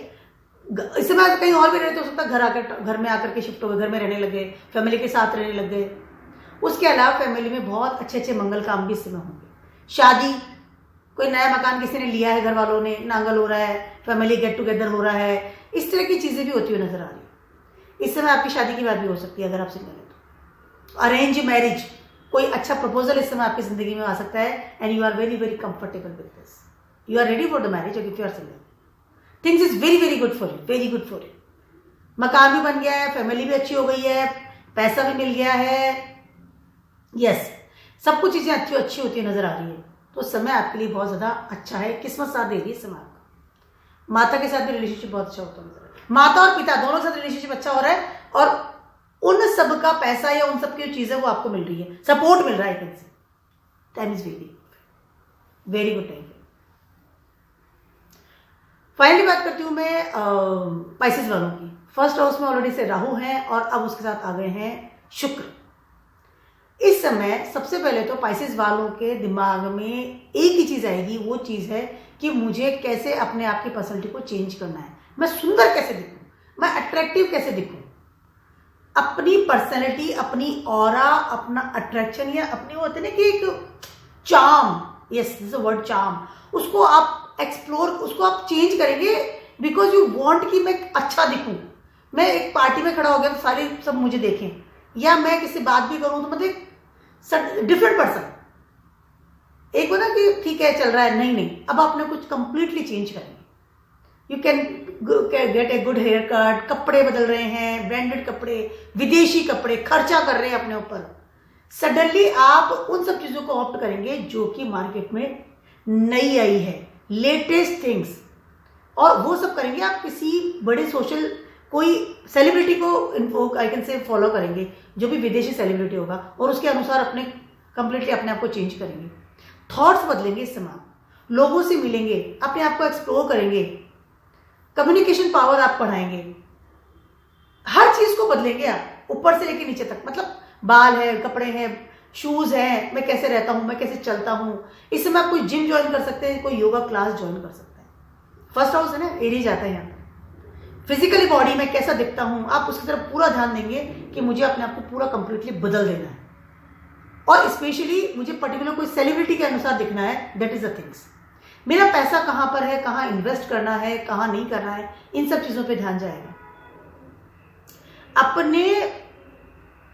इस समय कहीं और भी रहते हो सकता है, घर में आकर के शिफ्ट हो गए, घर में रहने लगे, फैमिली के साथ रहने लग गए। उसके अलावा फैमिली में बहुत अच्छे अच्छे मंगल काम भी इस समय होंगे। शादी, कोई नया मकान किसी ने लिया है, घर वालों ने, नांगल हो रहा है, फैमिली गेट टुगेदर हो रहा है, इस तरह की चीजें भी होती हुई नजर आ रही है। इस समय आपकी शादी की बात भी हो सकती है अगर आप सिंगल हैं तो। अरेंज मैरिज, कोई अच्छा प्रपोजल इस समय आपकी जिंदगी में आ सकता है, and you are very very comfortable with this, you are ready for the marriage. If you are single, things is very very good for you, very good for you. मकान भी बन गया है, फैमिली भी अच्छी हो गई है, पैसा भी मिल गया है, यस, सब कुछ चीजें अच्छी अच्छी होती नजर आ रही है। तो समय आपके लिए बहुत ज्यादा अच्छा है, किस्मत साथ दे रही है इस समय आपका। माता के साथ भी रिलेशनशिप बहुत अच्छा होता है नजर आ रहा है। माता और पिता दोनों के साथ रिलेशनशिप अच्छा हो रहा है और उन सब का पैसा या उन सब की चीजें वो आपको मिल रही है, सपोर्ट मिल रहा है। कैसे time is very very good time. Finally बात करती हूं मैं पाइसेस वालों की। फर्स्ट हाउस में ऑलरेडी से राहु हैं और अब उसके साथ आ गए हैं शुक्र। इस समय सबसे पहले तो पाइसेस वालों के दिमाग में एक ही चीज आएगी, वो चीज है कि मुझे कैसे अपने आप की पर्सनैलिटी को चेंज करना है, मैं सुंदर कैसे दिखूं, मैं अट्रैक्टिव कैसे दिखूं। अपनी पर्सनैलिटी, अपनी ऑरा, अपना अट्रैक्शन या अपनी वो होते ना कि एक charm, yes this word charm, उसको आप एक्सप्लोर, उसको आप चेंज करेंगे बिकॉज यू वांट कि मैं अच्छा दिखूं। मैं एक पार्टी में खड़ा हो गया तो सारे सब मुझे देखें, या मैं किसी बात भी करूं तो मतलब डिफरेंट पर्सन। एक हो ना कि ठीक है चल रहा है, नहीं, अब आपने कुछ कंप्लीटली चेंज करेंगे। You can get a good hair cut, कपड़े बदल रहे हैं, ब्रांडेड कपड़े, विदेशी कपड़े, खर्चा कर रहे हैं अपने ऊपर। सडनली आप उन सब चीजों को ऑप्ट करेंगे जो कि मार्केट में नई आई है, लेटेस्ट थिंग्स, और वो सब करेंगे आप। किसी बड़े सोशल कोई सेलिब्रिटी को आई कैन से फॉलो करेंगे, जो भी विदेशी सेलिब्रिटी होगा, और उसके अनुसार अपने कंप्लीटली अपने आप को चेंज करेंगे। थॉट्स बदलेंगे इस समय, लोगों से मिलेंगे, अपने आप को एक्सप्लोर करेंगे, कम्युनिकेशन पावर आप बढ़ाएंगे, हर चीज को बदलेंगे आप ऊपर से लेके नीचे तक। मतलब बाल है, कपड़े हैं, शूज है, मैं कैसे रहता हूं, मैं कैसे चलता हूं। इस समय आप कोई जिम ज्वाइन कर सकते हैं, कोई योगा क्लास ज्वाइन कर सकते हैं। फर्स्ट हाउस है ना, एरीज आता है यहाँ पर। फिजिकली बॉडी में कैसा दिखता हूं, आप उसकी तरफ पूरा ध्यान देंगे कि मुझे अपने आप को पूरा कंप्लीटली बदल देना है, और स्पेशली मुझे पर्टिकुलर कोई सेलिब्रिटी के अनुसार दिखना है। That is the things. मेरा पैसा कहां पर है, कहां इन्वेस्ट करना है, कहां नहीं करना है, इन सब चीजों पे ध्यान जाएगा। अपने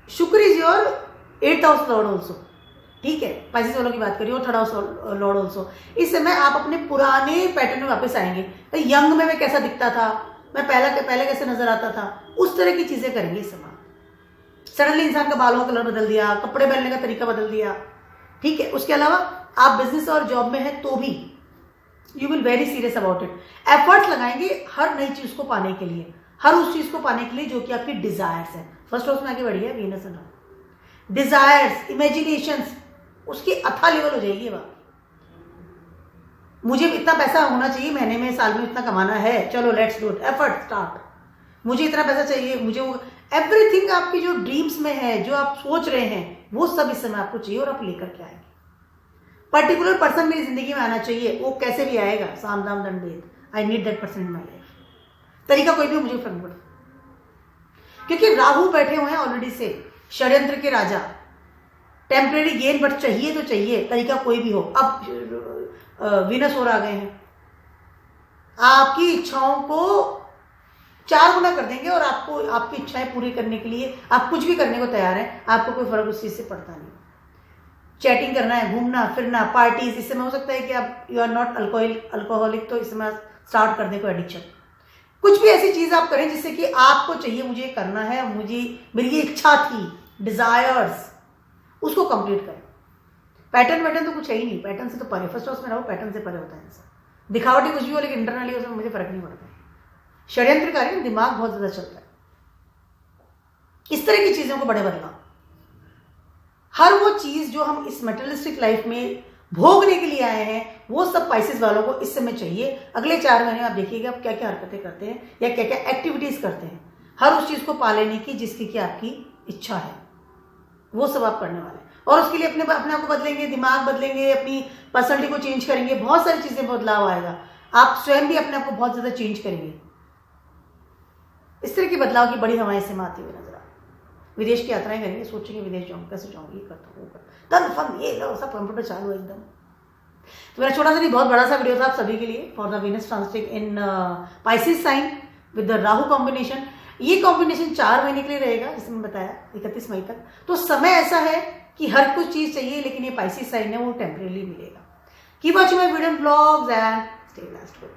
शुक्र is your 8th house Lord also, ठीक है, पाइसेस वालों की बात करिए, और 3rd हाउस लॉर्ड ऑल्सो। इस समय आप अपने पुराने पैटर्न में वापस आएंगे। तो यंग में मैं कैसा दिखता था, मैं पहले कैसे नजर आता था, उस तरह की चीजें करेंगे इस समय। सडनली इंसान का बालों का कलर बदल दिया, कपड़े पहनने का तरीका बदल दिया, ठीक है। उसके अलावा आप बिजनेस और जॉब में है तो भी you will very serious about it. Efforts लगाएंगे हर नई चीज को पाने के लिए, हर उस चीज को पाने के लिए जो कि आपकी डिजायर्स है। फर्स्ट हाउस में आगे बढ़ी है वीनस एंड डिजायर्स, इमेजिनेशंस, उसकी अथा लेवल हो जाएगी बात। मुझे इतना पैसा होना चाहिए, महीने में, साल में इतना कमाना है, चलो let's do it, effort start. मुझे इतना पैसा चाहिए, मुझे वो एवरीथिंग आपकी जो ड्रीम्स में है, जो आप सोच रहे हैं, वो सब इस समय आपको चाहिए और आप लेकर के आएंगे। पर्टिकुलर पर्सन मेरी जिंदगी में आना चाहिए, वो कैसे भी आएगा, साम दाम दंड भेद, I need that person in my life. तरीका कोई भी मुझे फर्क नहीं पड़ता, क्योंकि राहु बैठे हुए हैं ऑलरेडी से, षड्यंत्र के राजा। टेम्परेरी गेन बट चाहिए तो चाहिए, तरीका कोई भी हो। अब वीनस और आ गए हैं, आपकी इच्छाओं को 4 गुना कर देंगे, और आपको आपकी इच्छाएं पूरी करने के लिए आप कुछ भी करने को तैयार हैं। आपको कोई फर्क उस चीज से पड़ता नहीं। चैटिंग करना है, घूमना फिरना, पार्टीज, इस समय हो सकता है कि आप यू आर नॉट अल्कोहलिक, तो इस समय स्टार्ट कर दे कोई एडिक्शन। कुछ भी ऐसी चीज आप करें जिससे कि आपको चाहिए मुझे करना है, मुझे मेरी ये इच्छा थी, डिजायर्स, उसको कंप्लीट करें। पैटर्न तो कुछ है ही नहीं, पैटर्न से तो परे। फर्स्ट हाउस में रहो, पैटर्न से परे होता है इंसान। दिखावटी कुछ भी हो, लेकिन इंटरनली उसमें मुझे फर्क नहीं पड़ता है। षड्यंत्रकारी दिमाग बहुत ज्यादा चलता है। इस तरह की चीजों को बड़े बदलाव, हर वो चीज जो हम इस मेटेरियलिस्टिक लाइफ में भोगने के लिए आए हैं, वो सब पाइसेस वालों को इस समय चाहिए। अगले 4 महीने आप देखिएगा आप क्या क्या हरकतें करते हैं या क्या क्या एक्टिविटीज करते हैं, हर उस चीज को पा लेने की जिसकी कि आपकी इच्छा है, वो सब आप करने वाले हैं। और उसके लिए अपने आप को बदलेंगे, दिमाग बदलेंगे, अपनी पर्सनैलिटी को चेंज करेंगे, बहुत सारी चीजें बदलाव आएगा। आप स्वयं भी अपने आप को बहुत ज्यादा चेंज करेंगे। इस तरह के बदलाव की बड़ी हवाएं से आती हुई नजर आ। विदेश की यात्राएं करेंगे, सोचेंगे विदेश जाऊंगा, कैसे जाऊंगी, ये करता हूँ, तन फन ये लो, सब कंप्यूटर चालू है एकदम। तो मेरा छोटा सा नहीं बहुत बड़ा सा वीडियो था आप सभी के लिए, for the Venus transit in Pisces sign with the Rahu combination. ये कॉम्बिनेशन 4 महीने के लिए रहेगा, जैसे मैं बताया 31 मई तक। तो समय ऐसा है कि हर कुछ चीज चाहिए, लेकिन ये पाइसेस साइन है वो टेम्परेरी मिलेगा। Keep watching my video blogs and stay blessed.